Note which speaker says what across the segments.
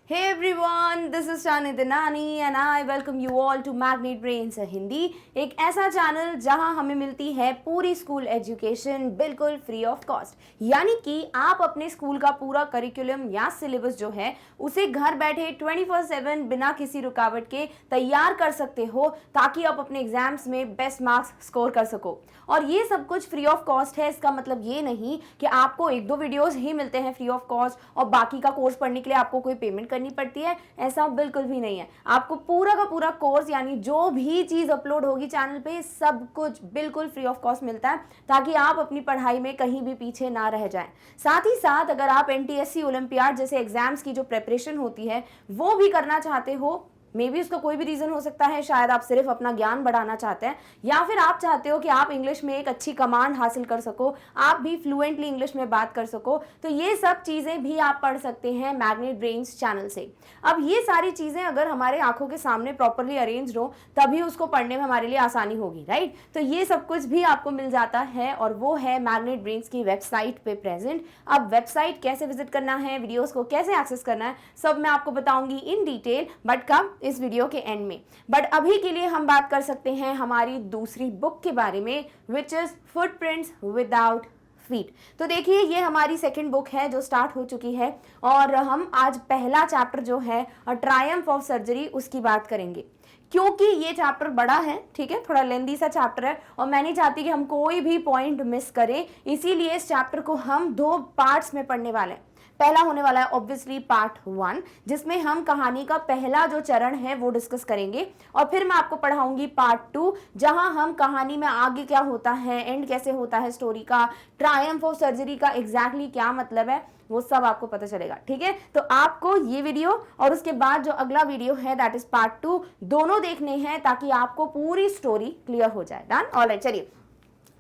Speaker 1: Hey everyone, this is Shani Dinani and I welcome you all to Magnet Brains Hindi, एक ऐसा channel जहां हमें मिलती है पूरी स्कूल एजुकेशन बिल्कुल फ्री ऑफ कॉस्ट। यानी कि आप अपने स्कूल का पूरा करिकुलम या सिलेबस जो है उसे घर बैठे 24/7 बिना किसी रुकावट के तैयार कर सकते हो ताकि आप अपने एग्जाम्स में बेस्ट मार्क्स स्कोर कर सको। और ये सब कुछ फ्री ऑफ कॉस्ट है। इसका मतलब ये नहीं कि आपको एक दो वीडियोस ही मिलते हैं फ्री ऑफ कॉस्ट और बाकी का कोर्स पढ़ने के लिए आपको कोई पेमेंट करनी पड़ती है, ऐसा बिल्कुल भी नहीं है। आपको पूरा का पूरा कोर्स यानी जो भी चीज अपलोड होगी चैनल पे सब कुछ बिल्कुल फ्री ऑफ कॉस्ट मिलता है ताकि आप अपनी पढ़ाई में कहीं भी पीछे ना रह जाएं। साथ ही साथ अगर आप एनटीएससी ओलंपियाड जैसे एग्जाम्स की जो प्रिपरेशन होती है वो भी करना चाहते हो, मे बी उसका कोई भी रीजन हो सकता है, शायद आप सिर्फ अपना ज्ञान बढ़ाना चाहते हैं या फिर आप चाहते हो कि आप इंग्लिश में एक अच्छी कमांड हासिल कर सको, आप भी फ्लुएंटली इंग्लिश में बात कर सको, तो ये सब चीजें भी आप पढ़ सकते हैं मैग्नेट ब्रेन्स चैनल से। अब ये सारी चीजें अगर हमारे आंखों के सामने प्रॉपरली अरेंज हो तभी उसको पढ़ने में हमारे लिए आसानी होगी, राइट। तो ये सब कुछ भी आपको मिल जाता है और वो है मैग्नेट ब्रेन्स की वेबसाइट पे प्रेजेंट। अब वेबसाइट कैसे विजिट करना है, वीडियोस को कैसे एक्सेस करना है, सब मैं आपको बताऊंगी इन डिटेल, बट कब इस वीडियो के एंड में। बट अभी के लिए हम बात कर सकते हैं हमारी दूसरी बुक के बारे में, which is footprints without feet. तो देखिए ये हमारी सेकंड बुक है जो स्टार्ट हो चुकी है और हम आज पहला चैप्टर जो है ट्रायम्फ ऑफ सर्जरी उसकी बात करेंगे। क्योंकि ये चैप्टर बड़ा है, ठीक है, थोड़ा लेंदी सा चैप्टर है और मैं नहीं चाहती कि हम कोई भी पॉइंट मिस करें, इसीलिए इस चैप्टर को हम दो पार्ट्स में पढ़ने वाले हैं। पहला होने वाला है ऑब्वियसली पार्ट 1 जिसमें हम कहानी का पहला जो चरण है वो डिस्कस करेंगे और फिर मैं आपको पढ़ाऊंगी पार्ट 2 जहां हम कहानी में आगे क्या होता है, एंड कैसे होता है स्टोरी का, ट्रायम्फ ऑफ सर्जरी का एग्जैक्टली क्या मतलब है वो सब आपको पता चलेगा, ठीक है। तो आपको ये वीडियो और उसके बाद जो अगला वीडियो है दैट इज पार्ट 2 दोनों देखने हैं ताकि आपको पूरी स्टोरी क्लियर हो जाए। Done, alright. चलिए,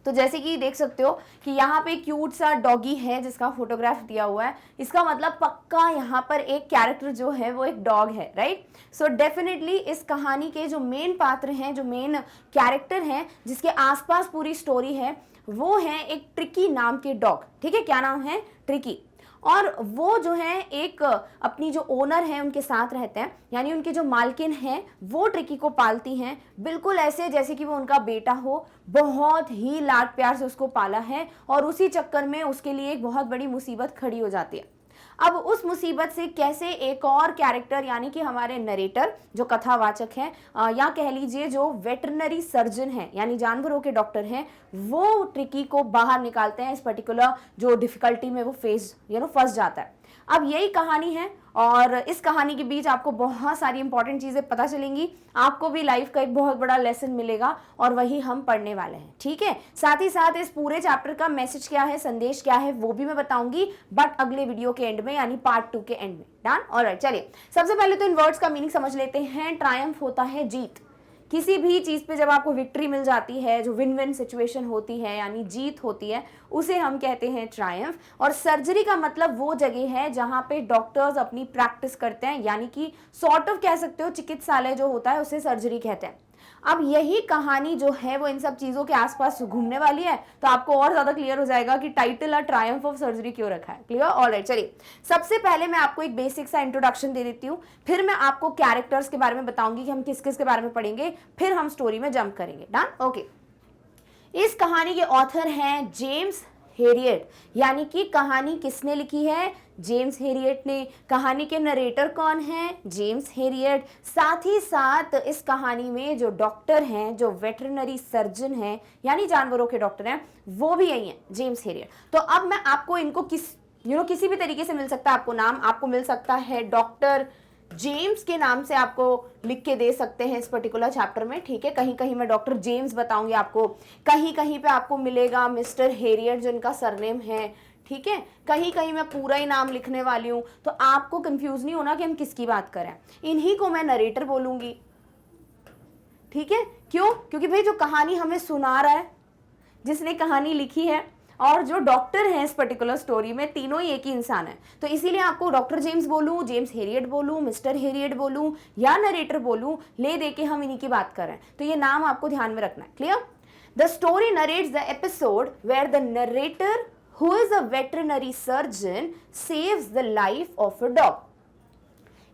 Speaker 1: तो जैसे कि देख सकते हो कि यहाँ पे क्यूट सा डॉगी है जिसका फोटोग्राफ दिया हुआ है, इसका मतलब पक्का यहाँ पर एक कैरेक्टर जो है वो एक डॉग है, राइट। सो डेफिनेटली इस कहानी के जो मेन पात्र हैं, जो मेन कैरेक्टर हैं जिसके आसपास पूरी स्टोरी है, वो है एक ट्रिकी नाम के डॉग, ठीक है। क्या नाम है? ट्रिकी। और वो जो है एक अपनी जो ओनर है उनके साथ रहते हैं, यानी उनके जो मालकिन हैं वो ट्रिकी को पालती हैं बिल्कुल ऐसे जैसे कि वो उनका बेटा हो। बहुत ही लाड प्यार से उसको पाला है और उसी चक्कर में उसके लिए एक बहुत बड़ी मुसीबत खड़ी हो जाती है। अब उस मुसीबत से कैसे एक और कैरेक्टर यानी कि हमारे नरेटर जो कथावाचक हैं या कह लीजिए जो वेटरनरी सर्जन हैं यानी जानवरों के डॉक्टर हैं, वो ट्रिकी को बाहर निकालते हैं इस पर्टिकुलर जो डिफिकल्टी में वो फंस जाता है। अब यही कहानी है और इस कहानी के बीच आपको बहुत सारी इंपॉर्टेंट चीजें पता चलेंगी, आपको भी लाइफ का एक बहुत बड़ा लेसन मिलेगा और वही हम पढ़ने वाले हैं, ठीक है। साथ ही साथ इस पूरे चैप्टर का मैसेज क्या है, संदेश क्या है, वो भी मैं बताऊंगी बट अगले वीडियो के एंड में यानी पार्ट 2 के एंड में। Done, alright. चलिए, सबसे पहले तो इन वर्ड्स का मीनिंग समझ लेते हैं। ट्रायम्फ होता है जीत। किसी भी चीज पे जब आपको विक्ट्री मिल जाती है, जो विन विन सिचुएशन होती है यानी जीत होती है, उसे हम कहते हैं ट्रायम्फ। और सर्जरी का मतलब वो जगह है जहां पे डॉक्टर्स अपनी प्रैक्टिस करते हैं, यानी कि सॉर्ट ऑफ कह सकते हो चिकित्सालय जो होता है उसे सर्जरी कहते हैं। अब यही कहानी जो है वो इन सब चीजों के आसपास घूमने वाली है, तो आपको और ज्यादा क्लियर हो जाएगा कि टाइटल ट्रायम्फ ऑफ सर्जरी क्यों रखा है। Clear, all. चलिए, सबसे पहले मैं आपको एक बेसिक सा इंट्रोडक्शन दे देती हूँ, फिर मैं आपको कैरेक्टर्स के बारे में बताऊंगी कि हम किस किस के बारे में पढ़ेंगे, फिर हम स्टोरी में जंप करेंगे। Done, okay. इस कहानी के ऑथर हैं जेम्स हेरियट, यानी कि कहानी किसने लिखी है? जेम्स हेरियट ने। कहानी के नरेटर कौन है? James Harriet. साथ ही साथ इस कहानी में जो डॉक्टर हैं, जो वेटरनरी सर्जन हैं यानी जानवरों के डॉक्टर हैं, वो भी यही हैं, जेम्स हेरियट। तो अब मैं आपको इनको किसी भी तरीके से मिल सकता है, आपको नाम आपको मिल सकता है डॉक्टर जेम्स के नाम से आपको लिख के दे सकते हैं इस पर्टिकुलर चैप्टर में, ठीक है। कहीं कहीं मैं डॉक्टर जेम्स बताऊंगी आपको, कहीं कहीं पे आपको मिलेगा मिस्टर हेरियट जिनका सरनेम है, ठीक है। कहीं कहीं मैं पूरा ही नाम लिखने वाली हूं, तो आपको कंफ्यूज नहीं होना कि हम किसकी बात करें। इन्हीं को मैं नरेटर बोलूंगी, ठीक है। क्यों? क्योंकि भाई जो कहानी हमें सुना रहा है, जिसने कहानी लिखी है और जो डॉक्टर हैं इस पर्टिकुलर स्टोरी में, तीनों ही एक ही इंसान है। तो इसीलिए आपको डॉक्टर जेम्स बोलूं, जेम्स हेरियट बोलूं, मिस्टर हेरियट बोलूं या नरेटर बोलूं, ले दे के हम इन्हीं की बात कर रहे हैं, तो ये नाम आपको ध्यान में रखना है। Clear? The story narrates the episode where the narrator who is a veterinary surgeon saves the life of a dog.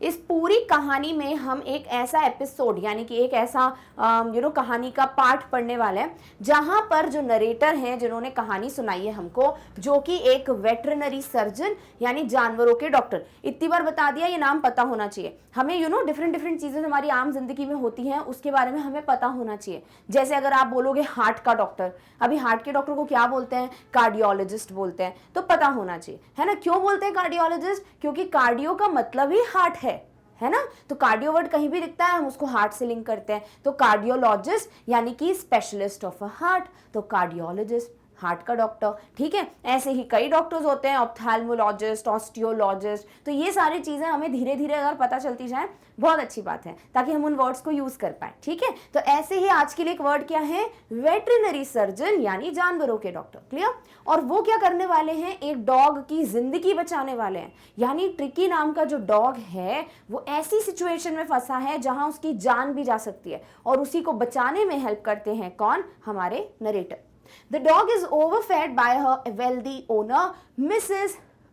Speaker 1: इस पूरी कहानी में हम एक ऐसा एपिसोड यानी कि एक ऐसा कहानी का पार्ट पढ़ने वाले हैं जहां पर जो नरेटर हैं जिन्होंने कहानी सुनाई है हमको, जो कि एक वेटरनरी सर्जन यानी जानवरों के डॉक्टर। इतनी बार बता दिया, ये नाम पता होना चाहिए हमें। डिफरेंट डिफरेंट चीजें हमारी आम जिंदगी में होती हैं, उसके बारे में हमें पता होना चाहिए। जैसे अगर आप बोलोगे हार्ट का डॉक्टर, अभी हार्ट के डॉक्टर को क्या बोलते हैं? कार्डियोलॉजिस्ट बोलते हैं। तो पता होना चाहिए, है ना। क्यों बोलते हैं कार्डियोलॉजिस्ट? क्योंकि कार्डियो का मतलब ही हार्ट है ना। तो कार्डियो वर्ड कहीं भी दिखता है हम उसको हार्ट से लिंक करते हैं। तो कार्डियोलॉजिस्ट यानी कि स्पेशलिस्ट ऑफ अ हार्ट, तो कार्डियोलॉजिस्ट हार्ट का डॉक्टर। ठीक है, ऐसे ही कई डॉक्टर्स होते हैं, ऑप्थेल्मोलॉजिस्ट, ऑस्टियोलॉजिस्ट। तो ये सारी चीजें हमें धीरे धीरे अगर पता चलती जाए बहुत अच्छी बात है, ताकि हम उन वर्ड्स को यूज कर पाए। ठीक है, तो ऐसे ही आज के लिए एक वर्ड क्या है? वेटरनरी सर्जन यानी जानवरों के डॉक्टर। क्लियर? और वो क्या करने वाले हैं? एक डॉग की जिंदगी बचाने वाले हैं। यानी ट्रिकी नाम का जो डॉग है वो ऐसी सिचुएशन में फंसा है जहां उसकी जान भी जा सकती है, और उसी को बचाने में हेल्प करते हैं कौन? हमारे narrator. The dog is overfed by her wealthy owner, Mrs.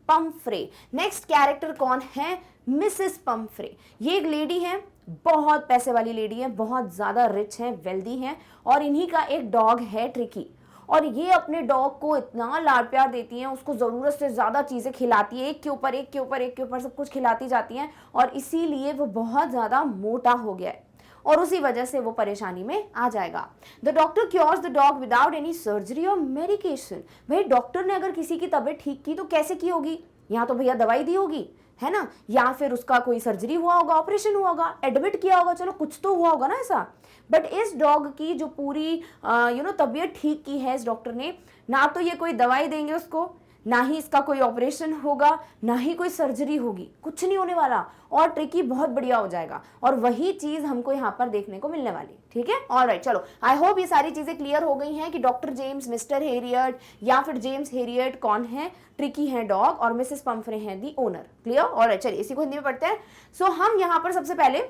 Speaker 1: Pumphrey. Next character कौन है? Mrs. Pumphrey. ये एक लेडी है, बहुत पैसे वाली लेडी है, बहुत ज्यादा रिच है, वेल्दी है, और इन्हीं का एक डॉग है ट्रिकी। और ये अपने डॉग को इतना लाड प्यार देती हैं, उसको ज़रूरत से ज़्यादा चीज़ें खिलाती है, एक के ऊपर एक के ऊपर एक के ऊपर सब कुछ खिलाती जाती हैं, और इसीलिए वो बहुत ज़्यादा मोटा हो गया है, और उसी वजह से वो परेशानी में आ जाएगा। The doctor cures the dog without any surgery और मेडिकेशन। भाई डॉक्टर ने अगर किसी की तबीयत ठीक की तो कैसे की होगी? यहाँ तो भैया दवाई दी होगी, है ना, या फिर उसका कोई सर्जरी हुआ होगा, ऑपरेशन हुआ होगा, एडमिट किया होगा, चलो कुछ तो हुआ होगा ना ऐसा। बट इस डॉग की जो पूरी तबीयत ठीक की है इस डॉक्टर ने, ना तो ये कोई दवाई देंगे उसको, ना ही इसका कोई ऑपरेशन होगा, ना ही कोई सर्जरी होगी, कुछ नहीं होने वाला, और ट्रिकी बहुत बढ़िया हो जाएगा। और वही चीज हमको यहाँ पर देखने को मिलने वाली। ठीक है, ऑलराइट, चलो आई होप ये सारी चीजें क्लियर हो गई हैं कि डॉक्टर जेम्स, मिस्टर हेरियट या फिर जेम्स हेरियट कौन है? ट्रिकी है डॉग, और मिसेस पंफ्रे हैं दी ओनर। क्लियर? ऑलराइट, चलिए इसी को हिंदी में पढ़ते हैं। सो हम यहाँ पर सबसे पहले,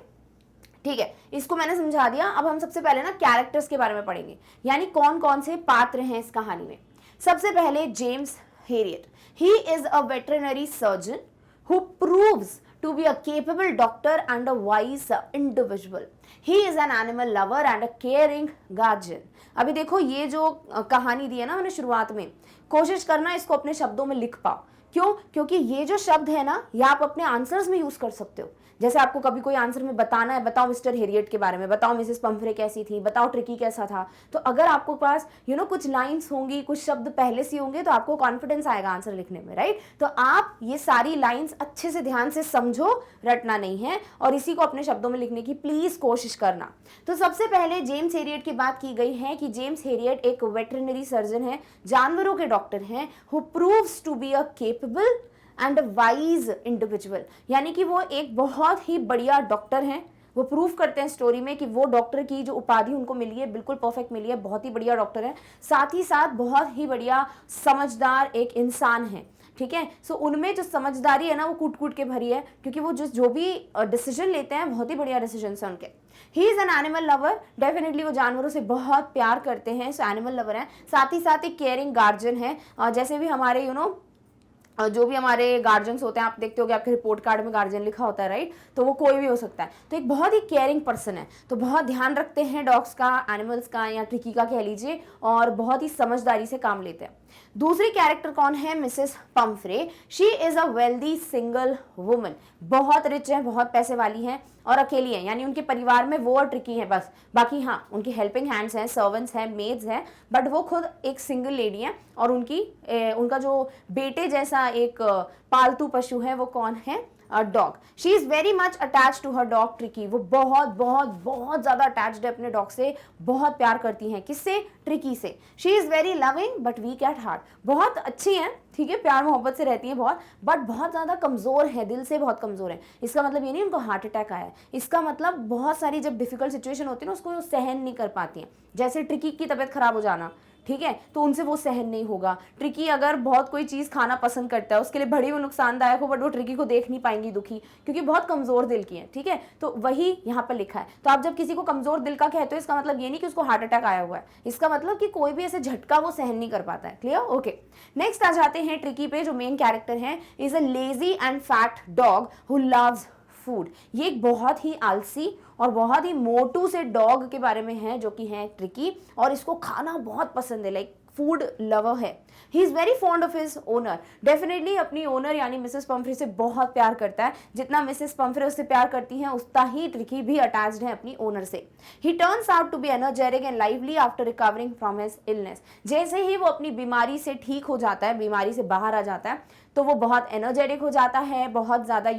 Speaker 1: ठीक है, इसको मैंने समझा दिया, अब हम सबसे पहले ना कैरेक्टर्स के बारे में पढ़ेंगे, यानी कौन कौन से पात्र हैं इस कहानी में। सबसे पहले James Harriet. He is a veterinary surgeon who proves to be a capable doctor and a wise individual. He is an animal lover and a caring guardian. अभी देखो ये जो कहानी दी है ना मैंने शुरुआत में, कोशिश करना इसको अपने शब्दों में लिख पाओ। क्यों? क्योंकि ये जो शब्द है ना ये आप अपने आंसर्स में यूज कर सकते हो। जैसे आपको कभी कोई आंसर में बताना है, बताओ मिस्टर हेरियट के बारे में, बताओ मिसेस पंफ्रे कैसी थी, बताओ ट्रिकी कैसा था, तो अगर आपको पास कुछ लाइंस होंगी, कुछ शब्द पहले से होंगे, तो आपको कॉन्फिडेंस आएगा आंसर लिखने में, राइट। तो आप ये सारी लाइंस अच्छे से ध्यान से समझो, रटना नहीं है, और इसी को अपने शब्दों में लिखने की प्लीज कोशिश करना। तो सबसे पहले जेम्स हेरियट की बात की गई है कि जेम्स हेरियट एक वेटरनरी सर्जन है, जानवरों के डॉक्टर हैं, who proves to be a capable and wise individual, यानी कि वो एक बहुत ही बढ़िया डॉक्टर हैं। वो प्रूव करते हैं स्टोरी में कि वो डॉक्टर की जो उपाधि उनको मिली है बिल्कुल परफेक्ट मिली है, बहुत ही बढ़िया डॉक्टर है, साथ ही साथ बहुत ही बढ़िया समझदार एक इंसान है। ठीक है, सो उनमें जो समझदारी है ना वो कूट कूट के भरी है, क्योंकि वो जो भी डिसीजन लेते हैं बहुत ही बढ़िया डिसीजन है उनके। He is an animal lover, definitely वो जानवरों से बहुत प्यार करते हैं, सो एनिमल लवर है। साथ ही साथ एक केयरिंग गार्जियन है, जैसे भी हमारे जो भी हमारे गार्जियंस होते हैं, आप देखते हो कि आपके रिपोर्ट कार्ड में गार्जियन लिखा होता है, राइट, तो वो कोई भी हो सकता है। तो एक बहुत ही केयरिंग पर्सन है, तो बहुत ध्यान रखते हैं डॉग्स का, एनिमल्स का, या ट्रिकी का कह लीजिए, और बहुत ही समझदारी से काम लेते हैं। दूसरी कैरेक्टर कौन है? Mrs Pomfrey. She is a wealthy single woman, बहुत रिच है, बहुत पैसे वाली है, और अकेली है, यानी उनके परिवार में वो और ट्रिकी है बस। बाकी हाँ उनकी हेल्पिंग हैंड्स हैं, सर्वेंट्स हैं, मेड्स हैं, बट वो खुद एक सिंगल लेडी है, और उनका जो बेटे जैसा एक पालतू पशु है वो कौन है? Dog. She is very much attach to her dog Tricki, वो बहुत बहुत बहुत ज्यादा अटैच्ड है अपने डॉग से, बहुत प्यार करती हैं। किससे? ट्रिकी से। She is very loving but weak at heart, बहुत अच्छी है, ठीक है, प्यार मोहब्बत से रहती है बहुत, बट बहुत ज्यादा कमजोर है, दिल से बहुत कमजोर है। इसका मतलब ये नहीं उनको हार्ट अटैक आया है, इसका मतलब बहुत सारी जब डिफिकल्ट सिचुएशन होती है ना उसको सहन नहीं कर पाती हैं। जैसे ट्रिकी की तबीयत खराब हो जाना, ठीक है, तो उनसे वो सहन नहीं होगा। ट्रिकी अगर बहुत कोई चीज़ खाना पसंद करता है, उसके लिए बड़ी वो नुकसानदायक हो, बट वो ट्रिकी को देख नहीं पाएंगी दुखी, क्योंकि बहुत कमज़ोर दिल की है। ठीक है, तो वही यहाँ पर लिखा है। तो आप जब किसी को कमज़ोर दिल का कहते हो, इसका मतलब ये नहीं कि उसको हार्ट अटैक आया हुआ है, इसका मतलब कि कोई भी ऐसे झटका वो सहन नहीं कर पाता है। क्लियर? ओके, नेक्स्ट आ जाते हैं ट्रिकी पे। जो मेन कैरेक्टर है is a lazy and fat dog who loves food. ये एक बहुत ही आलसी और बहुत ही मोटू से डॉग के बारे में है जो कि है ट्रिकी, और इसको खाना बहुत पसंद है, लाइक फूड लवर है। He is very fond of his owner. Definitely अपनी ओनर यानी मिसेस पम्फ्रे से बहुत प्यार करता है। जितना मिसेस पम्फ्रे उससे प्यार करती हैं उतना ही ट्रिकी भी अटैच्ड है अपनी ओनर से। He turns out to be energetic and lively after recovering from his illness. जैसे ही वो अपनी बीमारी से ठीक हो जाता है, बीमारी से बाहर आ जाता है, तो वो बहुत एनर्जेटिक हो जाता है, बहुत ज़्यादा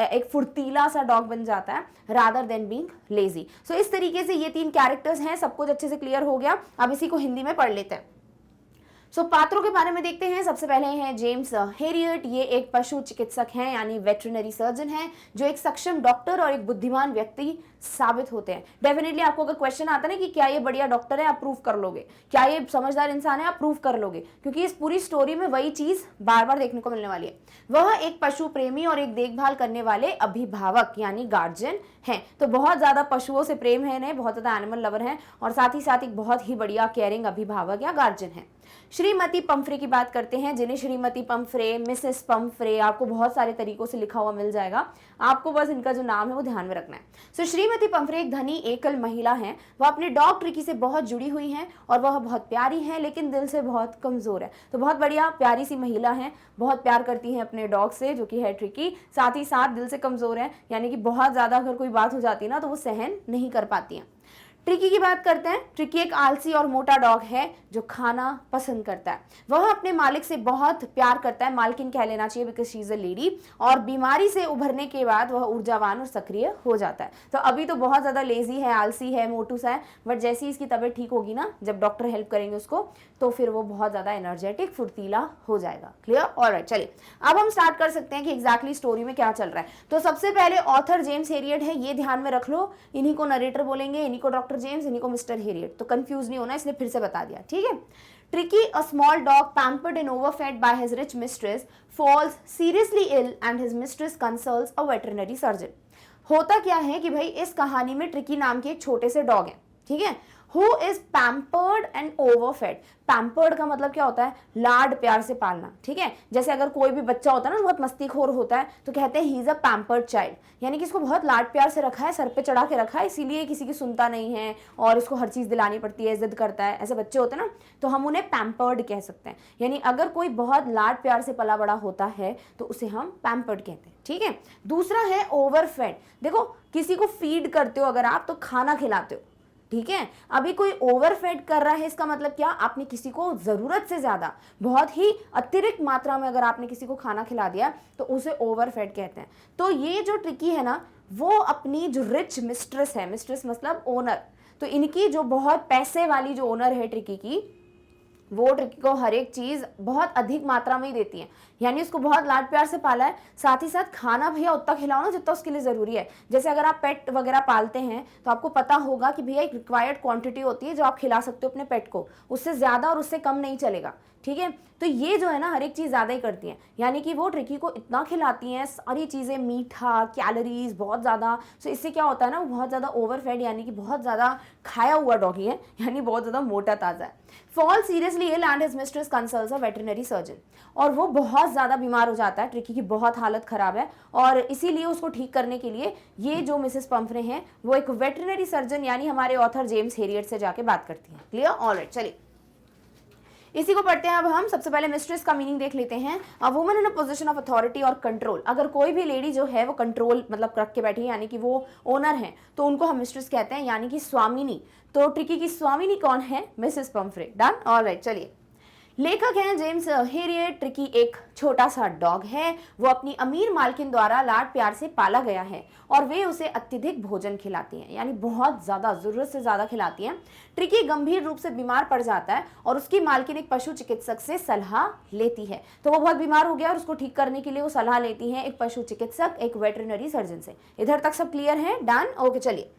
Speaker 1: एक फुर्तीला सा डॉग बन जाता है रादर देन बीइंग लेजी। सो इस तरीके से ये 3 कैरेक्टर्स हैं, सब कुछ अच्छे से क्लियर हो गया। अब इसी को हिंदी में पढ़ लेते हैं। पात्रों के बारे में देखते हैं। सबसे पहले हैं जेम्स हेरियट। ये एक पशु चिकित्सक हैं यानी वेटरनरी सर्जन हैं, जो एक सक्षम डॉक्टर और एक बुद्धिमान व्यक्ति साबित होते हैं। डेफिनेटली आपको अगर क्वेश्चन आता है ना कि क्या ये बढ़िया डॉक्टर है, आप प्रूव कर लोगे, क्या ये समझदार इंसान है, आप प्रूव कर लोगे, क्योंकि इस पूरी स्टोरी में वही चीज बार बार देखने को मिलने वाली है। वह एक पशु प्रेमी और एक देखभाल करने वाले अभिभावक यानी गार्जियन हैं। तो बहुत ज्यादा पशुओं से प्रेम है इन्हें, बहुत ज्यादा एनिमल लवर हैं, और साथ ही साथ एक बहुत ही बढ़िया केयरिंग अभिभावक या गार्जियन है। श्रीमती पम्फ्रे की बात करते हैं, जिन्हें श्रीमती पम्फ्रे, मिसेस पम्फ्रे, आपको बहुत सारे तरीकों से लिखा हुआ मिल जाएगा, आपको बस इनका जो नाम है वो ध्यान में रखना है। श्रीमती पम्फ्रे एक धनी एकल महिला हैं। वह अपने डॉग ट्रिकी से बहुत जुड़ी हुई हैं और वह बहुत प्यारी हैं, लेकिन दिल से बहुत कमजोर है। तो बहुत बढ़िया प्यारी सी महिला हैं, बहुत प्यार करती हैं अपने डॉग से जो कि है ट्रिकी, साथ ही साथ दिल से कमजोर है, यानी कि बहुत ज्यादा अगर कोई बात हो जाती है ना तो वो सहन नहीं कर पाती हैं। ट्रिकी की बात करते हैं। ट्रिकी एक आलसी और मोटा डॉग है जो खाना पसंद करता है। वह अपने मालिक से बहुत प्यार करता है, मालकिन कह लेना चाहिए because she is a lady, और बीमारी से उभरने के बाद वह ऊर्जावान और सक्रिय हो जाता है। तो अभी तो बहुत ज़्यादा लेजी है, आलसी है, मोटू सा है, बट जैसे ही इसकी तबीयत ठीक होगी ना, जब डॉक्टर हेल्प करेंगे उसको, तो फिर वो बहुत ज़्यादा एनर्जेटिक, फुर्तीला हो जाएगा। क्लियर? ऑलराइट, चलिए अब हम स्टार्ट कर सकते हैं कि एग्जैक्टली स्टोरी में क्या चल रहा है। तो सबसे पहले ऑथर जेम्स हेरियट है, ये ध्यान में रख लो, इन्हीं को नरेटर बोलेंगे, इन्हीं को डॉक्टर जेम्स, इन्हीं को मिस्टर हेरियट। तो कंफ्यूज नहीं होना, इसलिए फिर से बता दिया, ठीक है। Tricky, a small dog pampered and overfed by his rich mistress, falls seriously ill and his mistress consults a veterinary surgeon. होता क्या है कि भाई इस कहानी में ट्रिकी नाम के एक छोटे से डॉग हैं, ठीक है, who is pampered and overfed. Pampered का मतलब क्या होता है? लाड प्यार से पालना, ठीक है। जैसे अगर कोई भी बच्चा होता है ना, बहुत मस्तीखोर होता है, तो कहते हैं he is a pampered child, यानी कि इसको बहुत लाड प्यार से रखा है, सर पे चढ़ा के रखा है, इसीलिए किसी की सुनता नहीं है और इसको हर चीज़ दिलानी पड़ती है, जिद करता है। ऐसे बच्चे होते हैं ना, तो हम उन्हें पैम्पर्ड कह सकते हैं। यानी अगर कोई बहुत लाड प्यार से पला बड़ा होता है तो उसे हम पैम्पर्ड कहते हैं, ठीक है। दूसरा है ओवरफेड। देखो, किसी को फीड करते हो अगर आप, तो खाना खिलाते हो, ठीक है। अभी कोई ओवरफेड कर रहा है, इसका मतलब क्या? आपने किसी को जरूरत से ज्यादा, बहुत ही अतिरिक्त मात्रा में अगर आपने किसी को खाना खिला दिया तो उसे ओवरफेड कहते हैं। तो ये जो ट्रिकी है ना, वो अपनी जो रिच मिस्ट्रेस है, मिस्ट्रेस मतलब ओनर, तो इनकी जो बहुत पैसे वाली जो ओनर है ट्रिकी की, वो ट्रिकी को हर एक चीज़ बहुत अधिक मात्रा में ही देती है, यानी उसको बहुत लाड प्यार से पाला है। साथ ही साथ खाना भैया उतना खिलाओ ना जितना उसके लिए ज़रूरी है। जैसे अगर आप पेट वगैरह पालते हैं तो आपको पता होगा कि भैया एक रिक्वायर्ड क्वांटिटी होती है जो आप खिला सकते हो अपने पेट को, उससे ज़्यादा और उससे कम नहीं चलेगा, ठीक है। तो ये जो है ना, हर एक चीज़ ज़्यादा ही करती हैं, यानी कि वो ट्रिकी को इतना खिलाती हैं, सारी चीज़ें, मीठा, कैलोरीज बहुत ज़्यादा। सो इससे क्या होता है ना, वो बहुत ज़्यादा ओवरफेड यानी कि बहुत ज़्यादा खाया हुआ डॉगी है, यानी बहुत ज़्यादा मोटा ताज़ा है। Fall seriously ill and his mistress consults a veterinary surgeon, और वो बहुत ज़्यादा बीमार हो जाता है, ट्रिकी की बहुत हालत ख़राब है, और इसीलिए उसको ठीक करने के लिए ये जो मिसेस पम्फ्रे हैं वो एक वेटरनरी सर्जन यानी हमारे ऑथर जेम्स हेरियट से जाके बात करती हैं। क्लियर? ऑलराइट, चलिए इसी को पढ़ते हैं। अब हम सबसे पहले मिस्ट्रेस का मीनिंग देख लेते हैं। A woman in a position of authority और कंट्रोल। अगर कोई भी लेडी जो है वो कंट्रोल मतलब रख के बैठी है, यानी कि वो ओनर है, तो उनको हम मिस्ट्रेस कहते हैं, यानी कि स्वामिनी। तो ट्रिकी की स्वामिनी कौन है? Mrs Pomfrey. डन? ऑलराइट, चलिए। लेखक हैं जेम्स हेरियट। ट्रिकी एक छोटा सा डॉग है, वो अपनी अमीर मालकिन द्वारा लाड प्यार से पाला गया है और वे उसे अत्यधिक भोजन खिलाती हैं, यानी बहुत ज़्यादा, ज़रूरत से ज़्यादा खिलाती हैं। ट्रिकी गंभीर रूप से बीमार पड़ जाता है और उसकी मालकिन एक पशु चिकित्सक से सलाह लेती है। तो वो बहुत बीमार हो गया और उसको ठीक करने के लिए वो सलाह लेती हैं एक पशु चिकित्सक, एक वेटरनरी सर्जन से। इधर तक सब क्लियर है? डन? ओके, चलिए।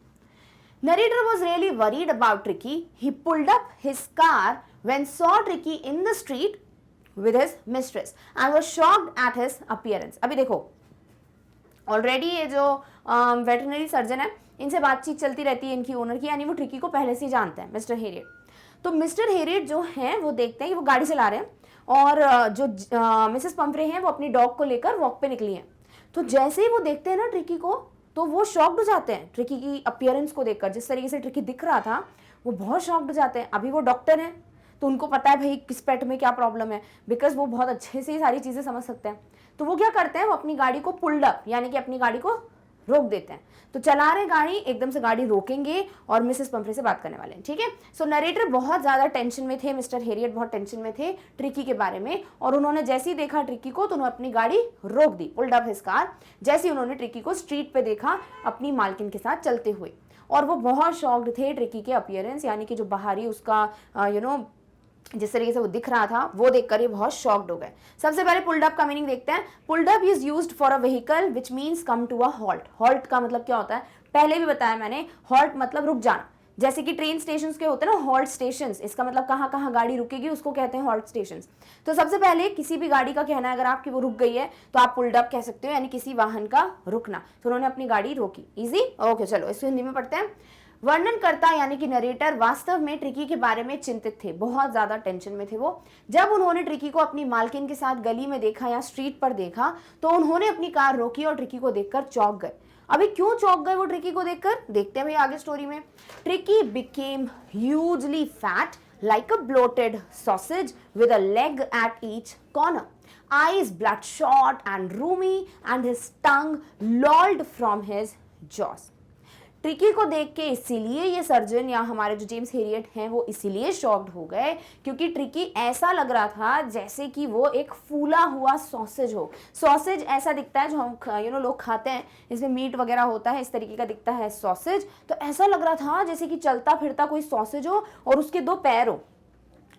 Speaker 1: Narrator was really worried about Tricky. He pulled up his car when saw Tricky in the street with his mistress and was shocked at his appearance. अभी देखो, already ये जो वेटरनरी सर्जन है, इनसे बातचीत चलती रहती है इनकी ओनर की, यानी वो ट्रिकी को पहले से ही जानते हैं, मिस्टर हेरियट। तो मिस्टर हेरियट जो हैं वो देखते हैं कि वो गाड़ी चला रहे हैं और जो मिसेस पम्फ्रे हैं वो अपनी डॉग को लेकर वॉक पे निकली हैं। तो जैसे ही वो देखते हैं ना ट्रिकी को, तो वो शॉक्ड हो जाते हैं ट्रिकी की अपीयरेंस को देखकर। जिस तरीके से ट्रिकी दिख रहा था वो बहुत शॉक्ड हो जाते हैं। अभी वो डॉक्टर हैं तो उनको पता है भाई किस पेट में क्या प्रॉब्लम है, बिकॉज वो बहुत अच्छे से ही सारी चीज़ें समझ सकते हैं। तो वो क्या करते हैं, वो अपनी गाड़ी को पुल्ड अप यानी कि अपनी गाड़ी को रोक देते हैं। तो चला रहे गाड़ी, एकदम से गाड़ी रोकेंगे और मिसेस पंफ्रे से बात करने वाले हैं, ठीक है। सो नरेटर बहुत ज़्यादा टेंशन में थे, मिस्टर हेरियट बहुत टेंशन में थे ट्रिकी के बारे में, और उन्होंने जैसे ही देखा ट्रिकी को तो उन्होंने अपनी गाड़ी रोक दी, पुल्ड अप हिज कार। जैसे ही उन्होंने ट्रिकी को स्ट्रीट पे देखा अपनी मालकिन के साथ चलते हुए, और वो बहुत शॉक्ड थे ट्रिकी के अपीयरेंस, यानी कि जो बाहरी उसका जिस तरीके से वो दिख रहा था वो देखकर ये बहुत शॉक्ड हो गए। सबसे पहले पुल्ड अप का मीनिंग देखते हैं। Pulled up is used for a vehicle which means come to a halt. Halt का मतलब क्या होता है, पहले भी बताया मैंने, हॉल्ट मतलब रुक जाना। जैसे कि ट्रेन स्टेशन के होते हैं ना हॉल्ट स्टेशन, इसका मतलब कहाँ कहाँ गाड़ी रुकेगी उसको कहते हैं हॉल्ट स्टेशन। तो सबसे पहले किसी भी गाड़ी का कहना है अगर आपकी वो रुक गई है तो आप पुल्ड अप कह सकते हो, यानी किसी वाहन का रुकना। तो उन्होंने अपनी गाड़ी रोकी। इजी, ओके, चलो इसको हिंदी में पढ़ते हैं। वर्णनकर्ता यानी कि नरेटर वास्तव में ट्रिकी के बारे में चिंतित थे, बहुत ज्यादा टेंशन में थे वो। जब उन्होंने ट्रिकी को अपनी मालकिन के साथ गली में देखा या स्ट्रीट पर देखा तो उन्होंने अपनी कार रोकी और ट्रिकी को देखकर चौंक गए। अभी क्यों चौंक गए वो ट्रिकी को देखकर, देखते हैं भाई आगे स्टोरी में। Tricky became hugely fat like a bloated sausage with a leg at each corner, eyes bloodshot and roomy, and his tongue lolled from his jaws. Tricky को देख के इसीलिए ये सर्जन या हमारे जो जेम्स हेरियट हैं वो इसीलिए शॉक्ड हो गए क्योंकि ट्रिकी ऐसा लग रहा था जैसे कि वो एक फूला हुआ सॉसेज हो। सॉसेज ऐसा दिखता है जो हम लोग खाते हैं, इसमें मीट वगैरह होता है, इस तरीके का दिखता है सॉसेज। तो ऐसा लग रहा था जैसे कि चलता फिरता कोई सॉसेज हो और उसके 2 पैर हो,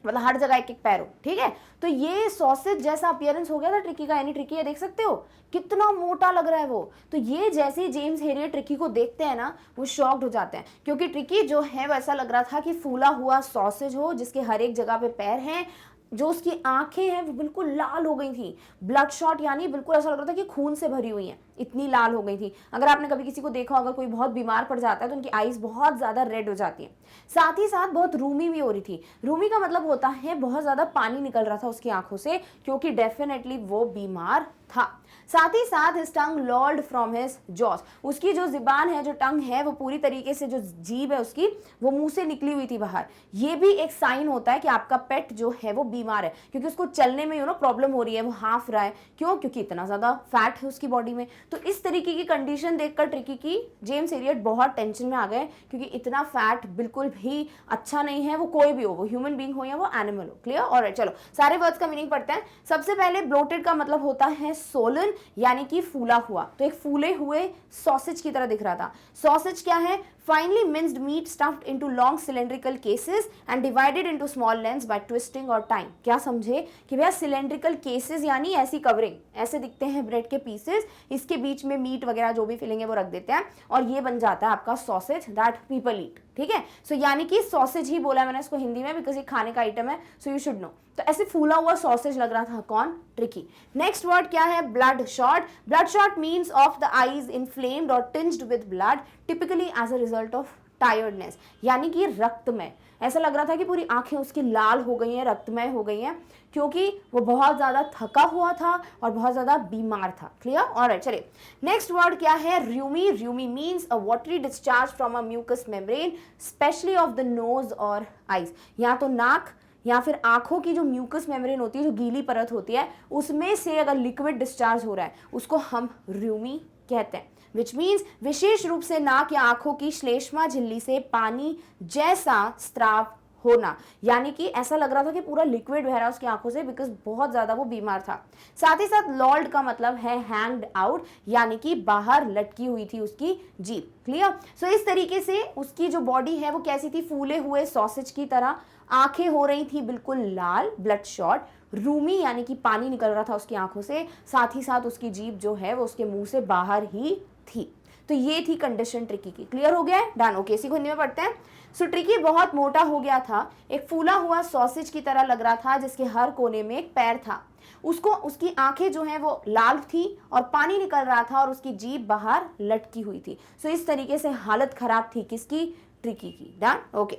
Speaker 1: मतलब हर जगह एक एक पैर हो, ठीक है। तो ये सॉसेज जैसा अपीयरेंस हो गया था ट्रिकी का, यानी ट्रिकी ये देख सकते हो कितना मोटा लग रहा है वो। तो ये जैसे जेम्स हेरियट ट्रिकी को देखते हैं ना वो शॉक्ड हो जाते हैं क्योंकि ट्रिकी जो है वैसा लग रहा था कि फूला हुआ सॉसेज हो जिसके हर एक जगह पे पैर हैं। जो उसकी आंखें हैं वो बिल्कुल लाल हो गई थी, ब्लड शॉट, यानी बिल्कुल ऐसा लग रहा था कि खून से भरी हुई हैं, इतनी लाल हो गई थी। अगर आपने कभी किसी को देखा होगा कोई बहुत बीमार पड़ जाता है तो उनकी आईज बहुत ज़्यादा रेड हो जाती हैं। साथ ही साथ बहुत रूमी भी हो रही थी। रूमी का मतलब होता है बहुत ज़्यादा पानी निकल रहा था उसकी आंखों से क्योंकि डेफिनेटली वो बीमार था। साथ ही साथ his tongue lolled from his jaws, उसकी जो ज़ुबान है, जो टंग है, वो पूरी तरीके से, जो जीभ है उसकी, वो मुंह से निकली हुई थी बाहर। ये भी एक साइन होता है कि आपका पेट जो है वो बीमार है क्योंकि उसको चलने में प्रॉब्लम हो रही है, वो हाँफ रहा है। क्यों? क्योंकि इतना ज़्यादा फैट है उसकी बॉडी में। तो इस तरीके की कंडीशन देखकर ट्रिकी की जेम्स हेरियट बहुत टेंशन में आ गए क्योंकि इतना फैट बिल्कुल भी अच्छा नहीं है, वो कोई भी हो, वो ह्यूमन बीइंग हो या वो एनिमल हो। क्लियर? ऑलराइट, चलो सारे वर्ड्स का मीनिंग पढ़ते हैं। सबसे पहले ब्लोटेड का मतलब होता है सोलन, यानी कि फूला हुआ। तो एक फूले हुए सॉसेज की तरह दिख रहा था। सॉसेज क्या है? finely minced meat stuffed into long cylindrical cases and divided into small lengths by twisting or tying। क्या समझे कि भैया सिलेंड्रिकल केसेस यानी ऐसी कवरिंग, ऐसे दिखते हैं ब्रेड के पीसेस, इसके बीच में मीट वगैरह जो भी फिलिंग है वो रख देते हैं और ये बन जाता है आपका सॉसेज दैट पीपल ईट। ठीक है, सो यानी कि सॉसेज ही बोला मैंने इसको हिंदी में बिकॉज ये खाने का आइटम है, सो यू शुड नो। तो ऐसे फूला हुआ सॉसेज लग रहा था कौन? ट्रिकी। नेक्स्ट वर्ड क्या है? Bloodshot. Bloodshot means of the eyes inflamed और tinged with blood typically as a result of tiredness, यानी कि रक्तमय। ऐसा लग रहा था कि पूरी आंखें उसकी लाल हो गई हैं, रक्तमय हो गई हैं क्योंकि वो बहुत ज़्यादा थका हुआ था और बहुत ज़्यादा बीमार था। क्लियर? ऑलराइट, चलिए नेक्स्ट वर्ड क्या है? Rheumy. Rheumy means a watery discharge from a mucous membrane specially of the nose और आईज। या तो नाक या फिर आंखों की जो म्यूकस मेम्ब्रेन होती है, जो गीली परत होती है, उसमें से अगर लिक्विड डिस्चार्ज हो रहा है उसको हम र्यूमी कहते हैं। विच मीन्स विशेष रूप से नाक या आंखों की श्लेष्मा झिल्ली से पानी जैसा स्त्राव होना, यानी कि ऐसा लग रहा था कि पूरा लिक्विड बह रहा है उसकी आंखों से बिकॉज बहुत ज्यादा वो बीमार था। साथ ही साथ लॉल्ड का मतलब है हैंग्ड आउट, यानी कि बाहर लटकी हुई थी उसकी जीभ। क्लियर? सो इस तरीके से उसकी जो बॉडी है वो कैसी थी? फूले हुए सॉसेज की तरह। आंखें हो रही थी बिल्कुल लाल, ब्लड शॉट। रूमी यानी कि पानी निकल रहा था उसकी आंखों से। साथ ही साथ उसकी जीभ जो है वो उसके मुंह से बाहर ही थी। तो ये थी कंडीशन ट्रिकी की। क्लियर हो गया है? डन। ओके, इसी को हिंदी में पढ़ते हैं। सो ट्रिकी बहुत मोटा हो गया था, एक फूला हुआ सॉसेज की तरह लग रहा था जिसके हर कोने में एक पैर था। उसको उसकी आंखें जो हैं वो लाल थी और पानी निकल रहा था और उसकी जीभ बाहर लटकी हुई थी। सो इस तरीके से हालत खराब थी किसकी? ट्रिकी की। Done. Okay,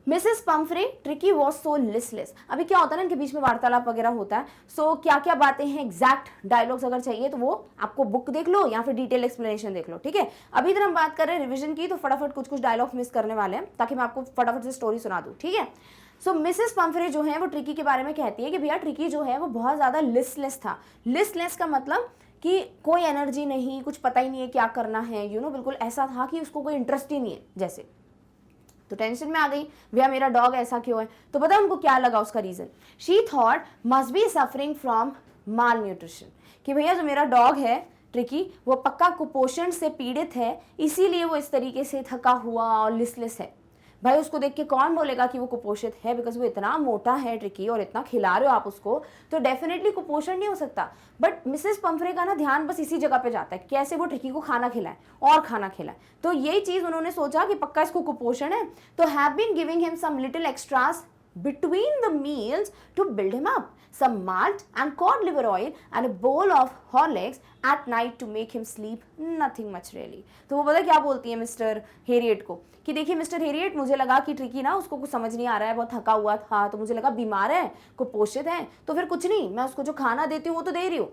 Speaker 1: Mrs Pomfrey, tricky was so listless. अभी क्या होता है ना, इनके बीच में वार्तालाप वगैरह होता है, सो क्या क्या बातें हैं, एग्जैक्ट डायलॉग्स अगर चाहिए तो वो आपको बुक देख लो या फिर डिटेल एक्सप्लेनेशन देख लो, ठीक है। अभी इधर हम बात कर रहे हैं रिविजन की, तो फटाफट कुछ कुछ डायलॉग्स मिस करने वाले हैं ताकि मैं आपको फटाफट से स्टोरी सुना दूं, ठीक है। सो मिसेस पंफ्रे जो है वो ट्रिकी के बारे में कहती है कि भैया ट्रिकी जो है वो बहुत ज़्यादा लिस्टलेस था। लिस्टलेस का मतलब कि कोई एनर्जी नहीं, कुछ पता ही नहीं है क्या करना है, बिल्कुल ऐसा था कि उसको कोई इंटरेस्ट ही नहीं है जैसे। तो टेंशन में आ गई, भैया मेरा डॉग ऐसा क्यों है। तो पता उनको क्या लगा उसका reason, she thought must be suffering from malnutrition, कि भैया जो मेरा डॉग है ट्रिकी वो पक्का कुपोषण से पीड़ित है, इसीलिए वो इस तरीके से थका हुआ और लिस्टलेस है। भाई उसको देख के कौन बोलेगा कि वो कुपोषित है, बिकॉज वो इतना मोटा है ट्रिकी और इतना खिला रहे हो आप उसको, तो डेफिनेटली कुपोषण नहीं हो सकता। बट मिसेस पंफ्रे का ना ध्यान बस इसी जगह पे जाता है, कैसे वो ट्रिकी को खाना खिलाए और खाना खिलाए। तो यही चीज उन्होंने सोचा कि पक्का इसको कुपोषण है, तो have been giving him some little extras between the meals to build him up, some malt and cod liver oil and a bowl of Horlicks at night to make him sleep, nothing much really। तो वो पता क्या बोलती है mister Harriet को कि देखिए mister Harriet, मुझे लगा कि ट्रिकी ना उसको कुछ समझ नहीं आ रहा है, बहुत थका हुआ था, तो मुझे लगा बीमार है, कुपोषित है, तो फिर कुछ नहीं, मैं उसको जो खाना देती हूँ वो तो दे रही हूँ।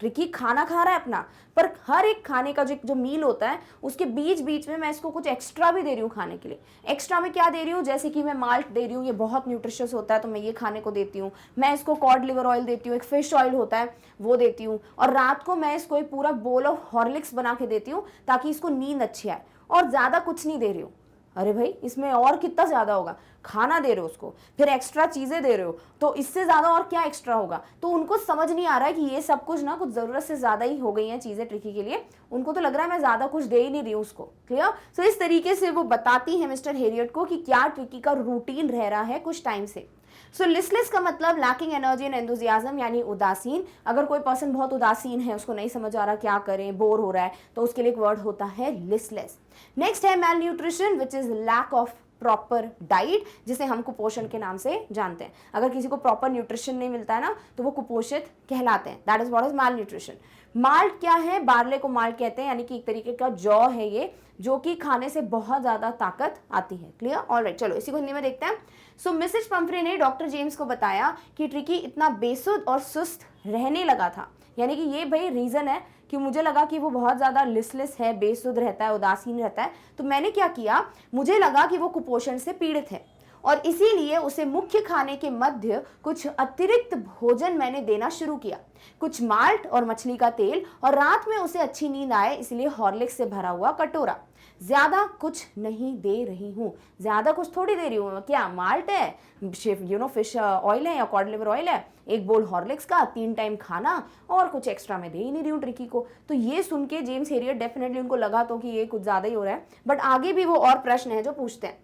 Speaker 1: ट्रिकी खाना खा रहा है अपना, पर हर एक खाने का जो मील होता है उसके बीच बीच में मैं इसको कुछ एक्स्ट्रा भी दे रही हूँ खाने के लिए। एक्स्ट्रा में क्या दे रही हूँ, जैसे कि मैं माल्ट दे रही हूँ, ये बहुत न्यूट्रिशियस होता है तो मैं ये खाने को देती हूँ, मैं इसको कॉड लिवर ऑयल देती हूँ, एक फिश ऑयल होता है वो देती हूँ, और रात को मैं इसको एक पूरा बोल ऑफ हॉर्लिक्स बना के देती हूँ ताकि इसको नींद अच्छी आए, और ज़्यादा कुछ नहीं दे रही हूँ। अरे भाई इसमें और कितना ज़्यादा होगा, खाना दे रहे हो उसको, फिर एक्स्ट्रा चीज़ें दे रहे हो, तो इससे ज़्यादा और क्या एक्स्ट्रा होगा। तो उनको समझ नहीं आ रहा है कि ये सब कुछ ना कुछ ज़रूरत से ज़्यादा ही हो गई हैं चीज़ें ट्रिकी के लिए, उनको तो लग रहा है मैं ज़्यादा कुछ दे ही नहीं रही हूँ उसको, क्लियर। सो इस तरीके से वो बताती है मिस्टर हेरियट को कि क्या ट्रिकी का रूटीन रह रहा है कुछ टाइम से। सो लिस्टलेस का मतलब लैकिंग एनर्जी एंड एंथुसियाज्म, यानी उदासीन। अगर कोई पर्सन बहुत उदासीन है, उसको नहीं समझ आ रहा क्या करें, बोर हो रहा है, तो उसके लिए एक वर्ड होता है लिस्टलेस। नेक्स्ट है malnutrition, which is lack of proper diet, जिसे हम कुपोषण के नाम से जानते हैं। अगर किसी को प्रॉपर न्यूट्रिशन नहीं मिलता है ना तो वो कुपोषित कहलाते हैं, that is what is mall nutrition. Malt क्या है, बार्ले को माल्ट कहते हैं, यानी कि एक तरीके का जौ है ये, जो कि खाने से बहुत ज्यादा ताकत आती है, क्लियर। ऑलराइट, चलो इसी को हिंदी में देखते हैं। सो मिसेस पंफ्रे ने डॉक्टर जेम्स को बताया कि ट्रिकी इतना बेसुध और सुस्त रहने लगा था, यानी कि ये भाई रीजन है कि मुझे लगा कि वो बहुत ज़्यादा लिस्टलेस है, बेसुध रहता है, उदासीन रहता है, तो मैंने क्या किया, मुझे लगा कि वो कुपोषण से पीड़ित है और इसीलिए उसे मुख्य खाने के मध्य कुछ अतिरिक्त भोजन मैंने देना शुरू किया, कुछ माल्ट और मछली का तेल, और रात में उसे अच्छी नींद आए इसलिए हॉर्लिक्स से भरा हुआ कटोरा। ज्यादा कुछ नहीं दे रही हूँ, ज्यादा कुछ थोड़ी दे रही हूँ, क्या माल्ट है, फिश ऑयल है या कॉड लिवर ऑयल है, एक बोल हॉर्लिक्स का, 3 टाइम खाना, और कुछ एक्स्ट्रा मैं दे ही नहीं रही हूँ ट्रिकी को। तो ये सुन के जेम्स हेरियट डेफिनेटली उनको लगा तो कि ये कुछ ज्यादा ही हो रहा है, बट आगे भी वो और प्रश्न है जो पूछते हैं।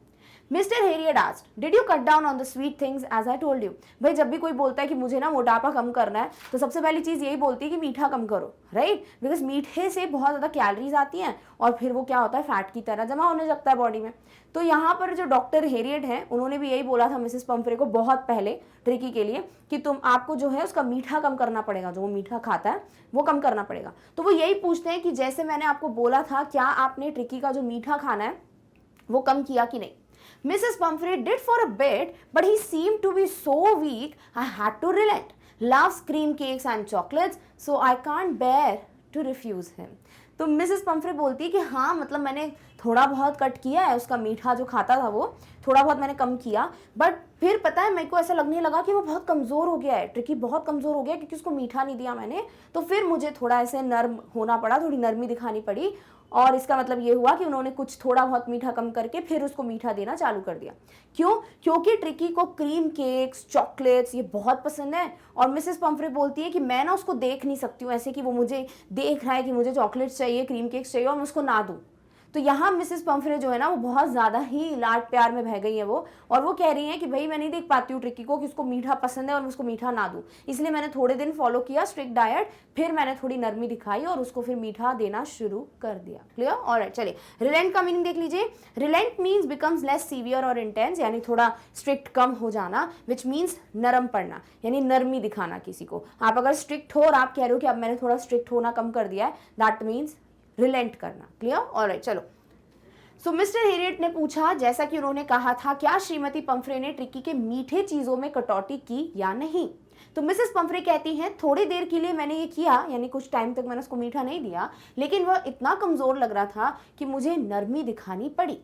Speaker 1: Mr Herriot asked, did you cut down on the sweet things as I told you. भाई जब भी कोई बोलता है कि मुझे ना मोटापा कम करना है, तो सबसे पहली चीज़ यही बोलती है कि मीठा कम करो, राइट, बिकॉज मीठे से बहुत ज़्यादा कैलोरीज आती हैं और फिर वो क्या होता है, फैट की तरह जमा होने लगता है बॉडी में। तो यहाँ पर जो डॉक्टर हेरियट हैं उन्होंने भी यही बोला था मिसेस पंफ्रे को बहुत पहले ट्रिकी के लिए कि आपको जो है उसका मीठा कम करना पड़ेगा, जो वो मीठा खाता है वो कम करना पड़ेगा। तो वो यही पूछते हैं कि जैसे मैंने आपको बोला था, क्या आपने ट्रिकी का जो मीठा खाना है वो कम किया कि नहीं। Mrs. Pumphrey did for a bit, but he seemed to be so weak, I had to relent. Loves cream cakes and chocolates, so I can't bear to refuse him. तो मिसेस पंफ्रे बोलती है कि हाँ, मतलब मैंने थोड़ा बहुत cut किया है, उसका मीठा जो खाता था वो थोड़ा बहुत मैंने कम किया, बट फिर पता है मेरे को ऐसा लगने लगा कि वो बहुत कमज़ोर हो गया है, ट्रिकी बहुत कमज़ोर हो गया क्योंकि उसको मीठा नहीं दिया मैंने, तो फिर मुझे थोड़ा ऐसे नर्म होना पड़ा, थोड़ी नरमी दिखानी पड़ी, और इसका मतलब ये हुआ कि उन्होंने कुछ थोड़ा बहुत मीठा कम करके फिर उसको मीठा देना चालू कर दिया। क्यों? क्योंकि ट्रिकी को क्रीम केक्स, चॉकलेट्स ये बहुत पसंद है, और मिसेस पंफ्रे बोलती है कि मैं ना उसको देख नहीं सकती हूँ ऐसे कि वो मुझे देख रहा है कि मुझे चॉकलेट्स चाहिए, क्रीम केक्स चाहिए और मैं उसको ना दूँ। तो यहाँ मिसेस पंफ्रे जो है ना वो बहुत ज़्यादा ही लाड प्यार में बह गई है वो, और वो कह रही हैं कि भाई मैं नहीं देख पाती हूँ ट्रिकी को कि उसको मीठा पसंद है और मैं उसको मीठा ना दूँ, इसलिए मैंने थोड़े दिन फॉलो किया स्ट्रिक्ट डाइट, फिर मैंने थोड़ी नरमी दिखाई और उसको फिर मीठा देना शुरू कर दिया। क्लियर? ऑलराइट, चलिए रिलेंट का मीनिंग देख लीजिए। Reliant means becomes less severe और इंटेंस, यानी थोड़ा स्ट्रिक्ट कम हो जाना, विच मीन्स नरम पड़ना, यानी नरमी दिखाना किसी को। आप अगर स्ट्रिक्ट हो और आप कह रहे हो कि अब मैंने थोड़ा स्ट्रिक्ट होना कम कर दिया है, दैट मीन्स रिलेंट करना। क्लियर? ऑलराइट, चलो सो मिस्टर हेरियट ने पूछा, जैसा कि उन्होंने कहा था, क्या श्रीमती पंफ्रे ने ट्रिकी के मीठे चीजों में कटौती की या नहीं। तो मिसेस पंफ्रे कहती हैं, थोड़ी देर के लिए मैंने ये किया, यानी कुछ टाइम तक मैंने उसको मीठा नहीं दिया, लेकिन वह इतना कमजोर लग रहा था कि मुझे नरमी दिखानी पड़ी।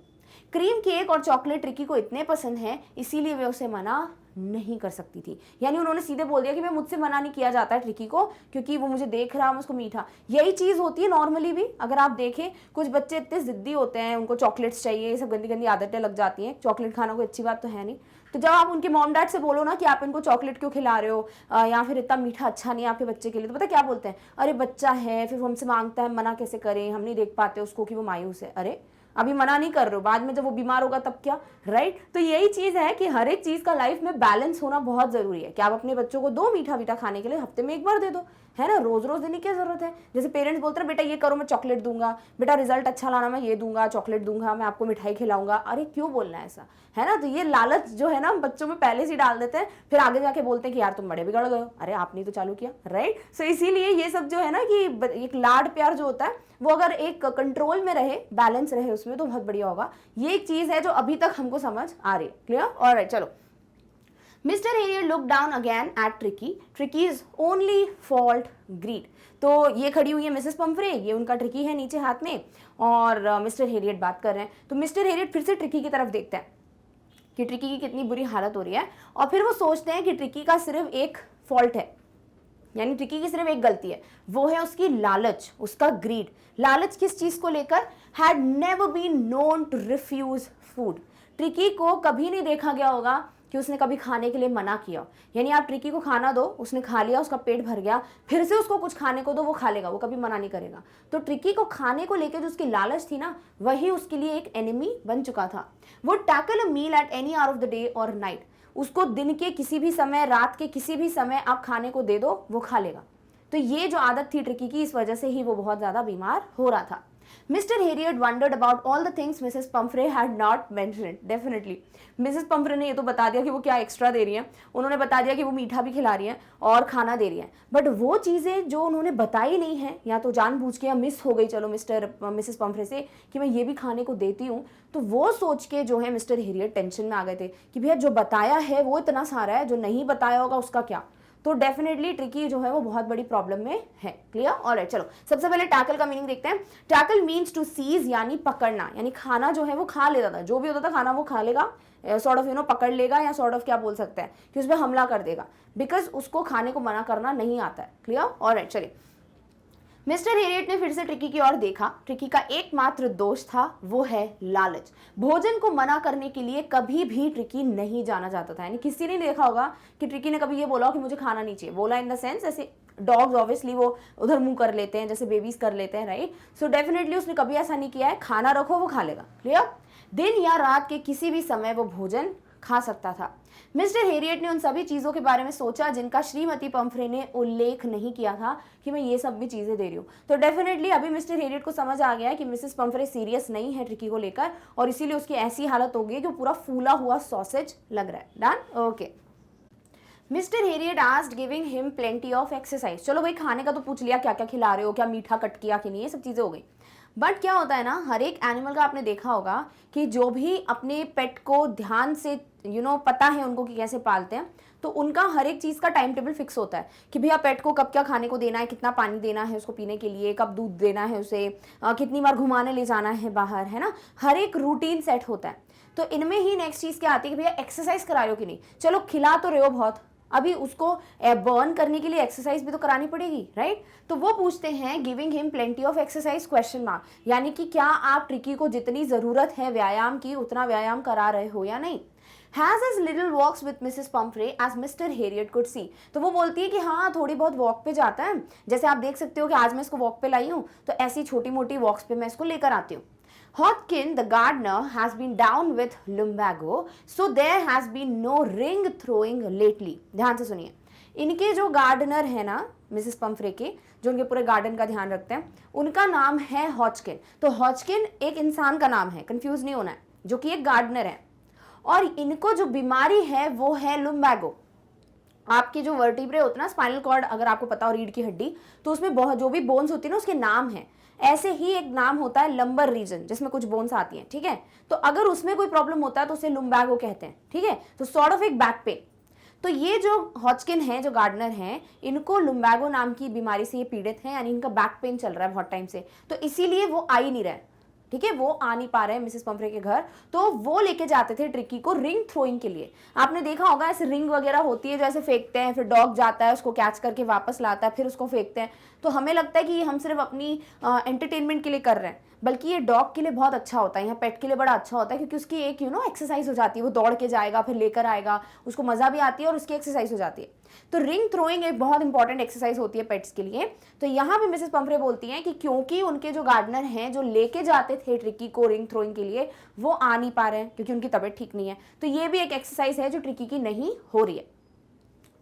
Speaker 1: क्रीम केक और चॉकलेट ट्रिकी को इतने पसंद हैं, इसीलिए वे उसे मना नहीं कर सकती थी। यानी उन्होंने सीधे बोल दिया कि मैं मुझसे मना नहीं किया जाता है ट्रिकी को, क्योंकि वो मुझे देख रहा है, मैं उसको मीठा। यही चीज़ होती है नॉर्मली भी, अगर आप देखें कुछ बच्चे इतने जिद्दी होते हैं, उनको चॉकलेट्स चाहिए, ये सब गंदी गंदी आदतें लग जाती हैं। चॉकलेट खाना कोई अच्छी बात तो है नहीं। तो जब आप उनके मॉम डैड से बोलो ना कि आप इनको चॉकलेट क्यों खिला रहे हो, या फिर इतना मीठा अच्छा नहीं है आपके बच्चे के लिए, तो पता क्या बोलते हैं, अरे बच्चा है, फिर वो हमसे मांगता है, मना कैसे करें, हम नहीं देख पाते उसको कि वो मायूस है। अरे अभी मना नहीं कर रहे हो, बाद में जब वो बीमार होगा तब क्या, राइट। तो यही चीज़ है कि हर एक चीज़ का लाइफ में बैलेंस होना बहुत ज़रूरी है। कि आप अपने बच्चों को दो मीठा मीठा खाने के लिए, हफ्ते में एक बार दे दो, है ना, रोज रोज देने की क्या जरूरत है। जैसे पेरेंट्स बोलते हैं, बेटा ये करो मैं चॉकलेट दूंगा, बेटा रिजल्ट अच्छा लाना मैं ये दूंगा, चॉकलेट दूंगा, मैं आपको मिठाई खिलाऊंगा। अरे क्यों बोलना है ऐसा, है ना। तो ये लालच जो है ना हम बच्चों में पहले से डाल देते हैं, फिर आगे जाके बोलते हैं कि यार तुम बड़े बिगड़ गए हो, अरे आपने तो चालू किया, राइट। सो इसीलिए ये सब जो है ना कि एक लाड प्यार जो होता है वो अगर एक कंट्रोल में रहे, बैलेंस रहे उसमें, तो बहुत बढ़िया होगा। ये एक चीज है जो अभी तक हमको समझ आ रही है। क्लियर, ऑलराइट, चलो। Mr Herriot look down again at Tricki, Tricki's only fault greed. तो ये खड़ी हुई है मिसेस पंफ्रे, ये उनका ट्रिकी है नीचे हाथ में, और मिस्टर हेरियट बात कर रहे हैं। तो मिस्टर हेरियट फिर से ट्रिकी की तरफ देखते हैं कि ट्रिकी की कितनी बुरी हालत हो रही है, और फिर वो सोचते हैं कि ट्रिकी का सिर्फ एक फॉल्ट है, यानी ट्रिकी की सिर्फ एक गलती है, वो है उसकी लालच, उसका ग्रीड। लालच किस चीज को लेकर, had never been known to refuse food. Tricki को कभी नहीं देखा गया होगा कि उसने कभी खाने के लिए मना किया। यानी आप ट्रिकी को खाना दो, उसने खा लिया, उसका पेट भर गया, फिर से उसको कुछ खाने को दो, वो खा लेगा, वो कभी मना नहीं करेगा। तो ट्रिकी को खाने को लेकर जो उसकी लालच थी ना, वही उसके लिए एक एनिमी बन चुका था। वो tackle a meal at any hour of the day और नाइट। उसको दिन के किसी भी समय, रात के किसी भी समय आप खाने को दे दो, वो खा लेगा। तो ये जो आदत थी ट्रिकी की, इस वजह से ही वो बहुत ज्यादा बीमार हो रहा था। Mister Harriet wandered about all the things Mrs Pomfrey had not mentioned. Definitely Mrs Pomfrey ने ये तो बता दिया कि वो क्या एक्स्ट्रा दे रही हैं, उन्होंने बता दिया कि वो मीठा भी खिला रही हैं और खाना दे रही हैं, बट वो चीज़ें जो उन्होंने बताई नहीं है, या तो जानबूझ के या मिस हो गई, चलो मिसेस पंफ्रे से, कि मैं ये भी खाने को देती हूँ, तो वो सोच के जो है मिस्टर हेरियट टेंशन में आ गए थे कि भैया जो बताया है वो इतना सारा है, जो नहीं बताया होगा उसका क्या। तो डेफिनेटली ट्रिकी जो है वो बहुत बड़ी प्रॉब्लम में है। क्लियर, ऑलराइट, चलो सबसे पहले टैकल का मीनिंग देखते हैं। टैकल मीन्स टू सीज, यानी पकड़ना, यानी खाना जो है वो खा लेता था, जो भी होता था खाना वो खा लेगा, सॉर्ट ऑफ पकड़ लेगा, या सॉर्ट ऑफ क्या बोल सकते हैं कि उस पर हमला कर देगा, बिकॉज उसको खाने को मना करना नहीं आता है। क्लियर, ऑलराइट, चलिए। मिस्टर हेरियट ने फिर से ट्रिकी की ओर देखा। ट्रिकी का एकमात्र दोष था, वो है लालच। भोजन को मना करने के लिए कभी भी ट्रिकी नहीं जाना चाहता था। यानी किसी ने देखा होगा कि ट्रिकी ने कभी ये बोला कि मुझे खाना नहीं चाहिए। बोला इन द सेंस, ऐसे डॉग्स ऑब्वियसली वो उधर मुंह कर लेते हैं, जैसे बेबीज कर लेते हैं, राइट। सो डेफिनेटली उसने कभी ऐसा नहीं किया है। खाना रखो वो खा लेगा। क्लियर, दिन या रात के किसी भी समय वो भोजन खा सकता था। मिस्टर हेरियट ने उन सभी चीज़ों के बारे में सोचा जिनका श्रीमती पंफ्रे ने उल्लेख नहीं किया था कि मैं ये सब भी चीज़ें दे रही हूँ। तो डेफिनेटली अभी मिस्टर हेरियट को समझ आ गया है कि मिसेस पंफ्रे सीरियस नहीं है ट्रिकी को लेकर, और इसीलिए उसकी ऐसी हालत हो गई कि पूरा फूला हुआ सॉसेज लग रहा है। Done, okay. Mister Herriot asked giving him plenty of exercise. चलो भाई, खाने का तो पूछ लिया, क्या क्या खिला रहे हो, क्या मीठा कट किया कि नहीं, ये सब चीज़ें हो गई। बट क्या होता है ना, हर एक एनिमल का आपने देखा होगा कि जो भी अपने पेट को ध्यान से पता है उनको कि कैसे पालते हैं, तो उनका हर एक चीज़ का टाइम टेबल फिक्स होता है कि भैया पेट को कब क्या खाने को देना है, कितना पानी देना है उसको पीने के लिए, कब दूध देना है उसे, कितनी बार घुमाने ले जाना है बाहर, है ना। हर एक रूटीन सेट होता है। तो इनमें ही नेक्स्ट चीज़ क्या आती है कि भैया एक्सरसाइज करा रहे हो कि नहीं। चलो खिला तो रहे हो बहुत, अभी उसको बर्न करने के लिए एक्सरसाइज भी तो करानी पड़ेगी, राइट। तो वो पूछते हैं giving him plenty of exercise question mark, यानी कि क्या आप ट्रिकी को जितनी ज़रूरत है व्यायाम की उतना व्यायाम करा रहे हो या नहीं। Has his little walks with Mrs. Pumphrey as Mr. Harriet could see। तो वो बोलती है कि हाँ थोड़ी बहुत वॉक पे जाता है, जैसे आप देख सकते हो कि आज मैं इसको वॉक पे लाई हूँ, तो ऐसी छोटी मोटी वॉक्स पे मैं इसको लेकर आती हूँ। Hodgkin, the gardener, has been down with lumbago, so there has been no ring throwing lately। ध्यान से सुनिए, इनके जो गार्डनर है ना मिसेस पंफ्रे के, जो उनके पूरे गार्डन का ध्यान रखते हैं, उनका नाम है हॉजकिन। तो हॉजकिन एक इंसान का नाम है, कंफ्यूज नहीं होना है, जो कि एक गार्डनर है, और इनको जो बीमारी है वो है लुम्बैगो। आपके जो वर्टिब्रे होते हैं ना, स्पाइनल कॉर्ड, अगर आपको पता हो रीढ़ की हड्डी, तो उसमें बहुत जो भी बोन्स होती है ना उसके नाम है। ऐसे ही एक नाम होता है लंबर रीजन जिसमें कुछ बोन्स आती हैं, ठीक है। तो अगर उसमें कोई प्रॉब्लम होता है तो उसे लुम्बैगो कहते हैं, ठीक है। तो सॉर्ट ऑफ एक बैक पेन। तो ये जो हॉचकिन है, जो गार्डनर हैं, इनको लुम्बैगो नाम की बीमारी से ये पीड़ित हैं, यानी इनका बैक पेन चल रहा है बहुत टाइम से, तो इसीलिए वो आ ही नहीं रहे, ठीक है। वो आ नहीं पा रहे हैं मिसेस पंफ्रे के घर। तो वो लेके जाते थे ट्रिकी को रिंग थ्रोइंग के लिए। आपने देखा होगा ऐसे रिंग वगैरह होती है जो ऐसे फेंकते हैं, फिर डॉग जाता है उसको कैच करके वापस लाता है, फिर उसको फेंकते हैं। तो हमें लगता है कि हम सिर्फ अपनी एंटरटेनमेंट के लिए कर रहे हैं, बल्कि ये डॉग के लिए बहुत अच्छा होता है, यहाँ पेट के लिए बड़ा अच्छा होता है, क्योंकि उसकी एक एक्सरसाइज हो जाती है। वो दौड़ के जाएगा, फिर लेकर आएगा, उसको मजा भी आती है और उसकी एक्सरसाइज हो जाती है। तो रिंग थ्रोइंग एक बहुत इंपॉर्टेंट एक्सरसाइज होती है पेट्स के लिए। तो यहाँ पे मिसेस पंफ्रे बोलती हैं कि क्योंकि उनके जो गार्डनर हैं जो लेके जाते थे ट्रिकी को रिंग थ्रोइंग के लिए, वो आ नहीं पा रहे हैं क्योंकि उनकी तबीयत ठीक नहीं है। तो ये भी एक एक्सरसाइज है जो ट्रिकी की नहीं हो रही है।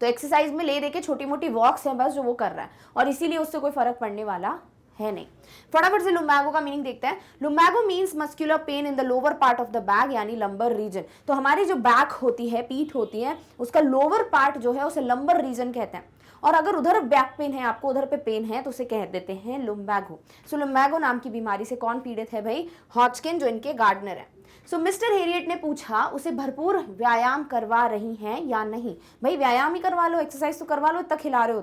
Speaker 1: तो एक्सरसाइज में ले दे के छोटी मोटी वॉक्स हैं बस जो वो कर रहा है, और इसीलिए उससे कोई फर्क पड़ने वाला है नहीं। फटाफट से लुम्बैगो का मीनिंग देखते हैं। Lumbago means muscular pain in the lower part of the back, यानी लंबर रीजन। तो हमारी जो बैक होती है, पीठ होती है, उसका लोअर पार्ट जो है उसे लंबर रीजन कहते हैं। और अगर उधर बैक पेन है, आपको उधर पे पेन है, तो उसे कह देते हैं लुम्बैगो। सो लुम्बैगो नाम की बीमारी से कौन पीड़ित है भाई? हॉचकिन, जो इनके गार्डनर है। सो मिस्टर हेरियट ने पूछा उसे भरपूर व्यायाम करवा रही हैं या नहीं। भाई व्यायाम ही करवा लो, एक्सरसाइज तो करवा लो, इतना खिला रहे हो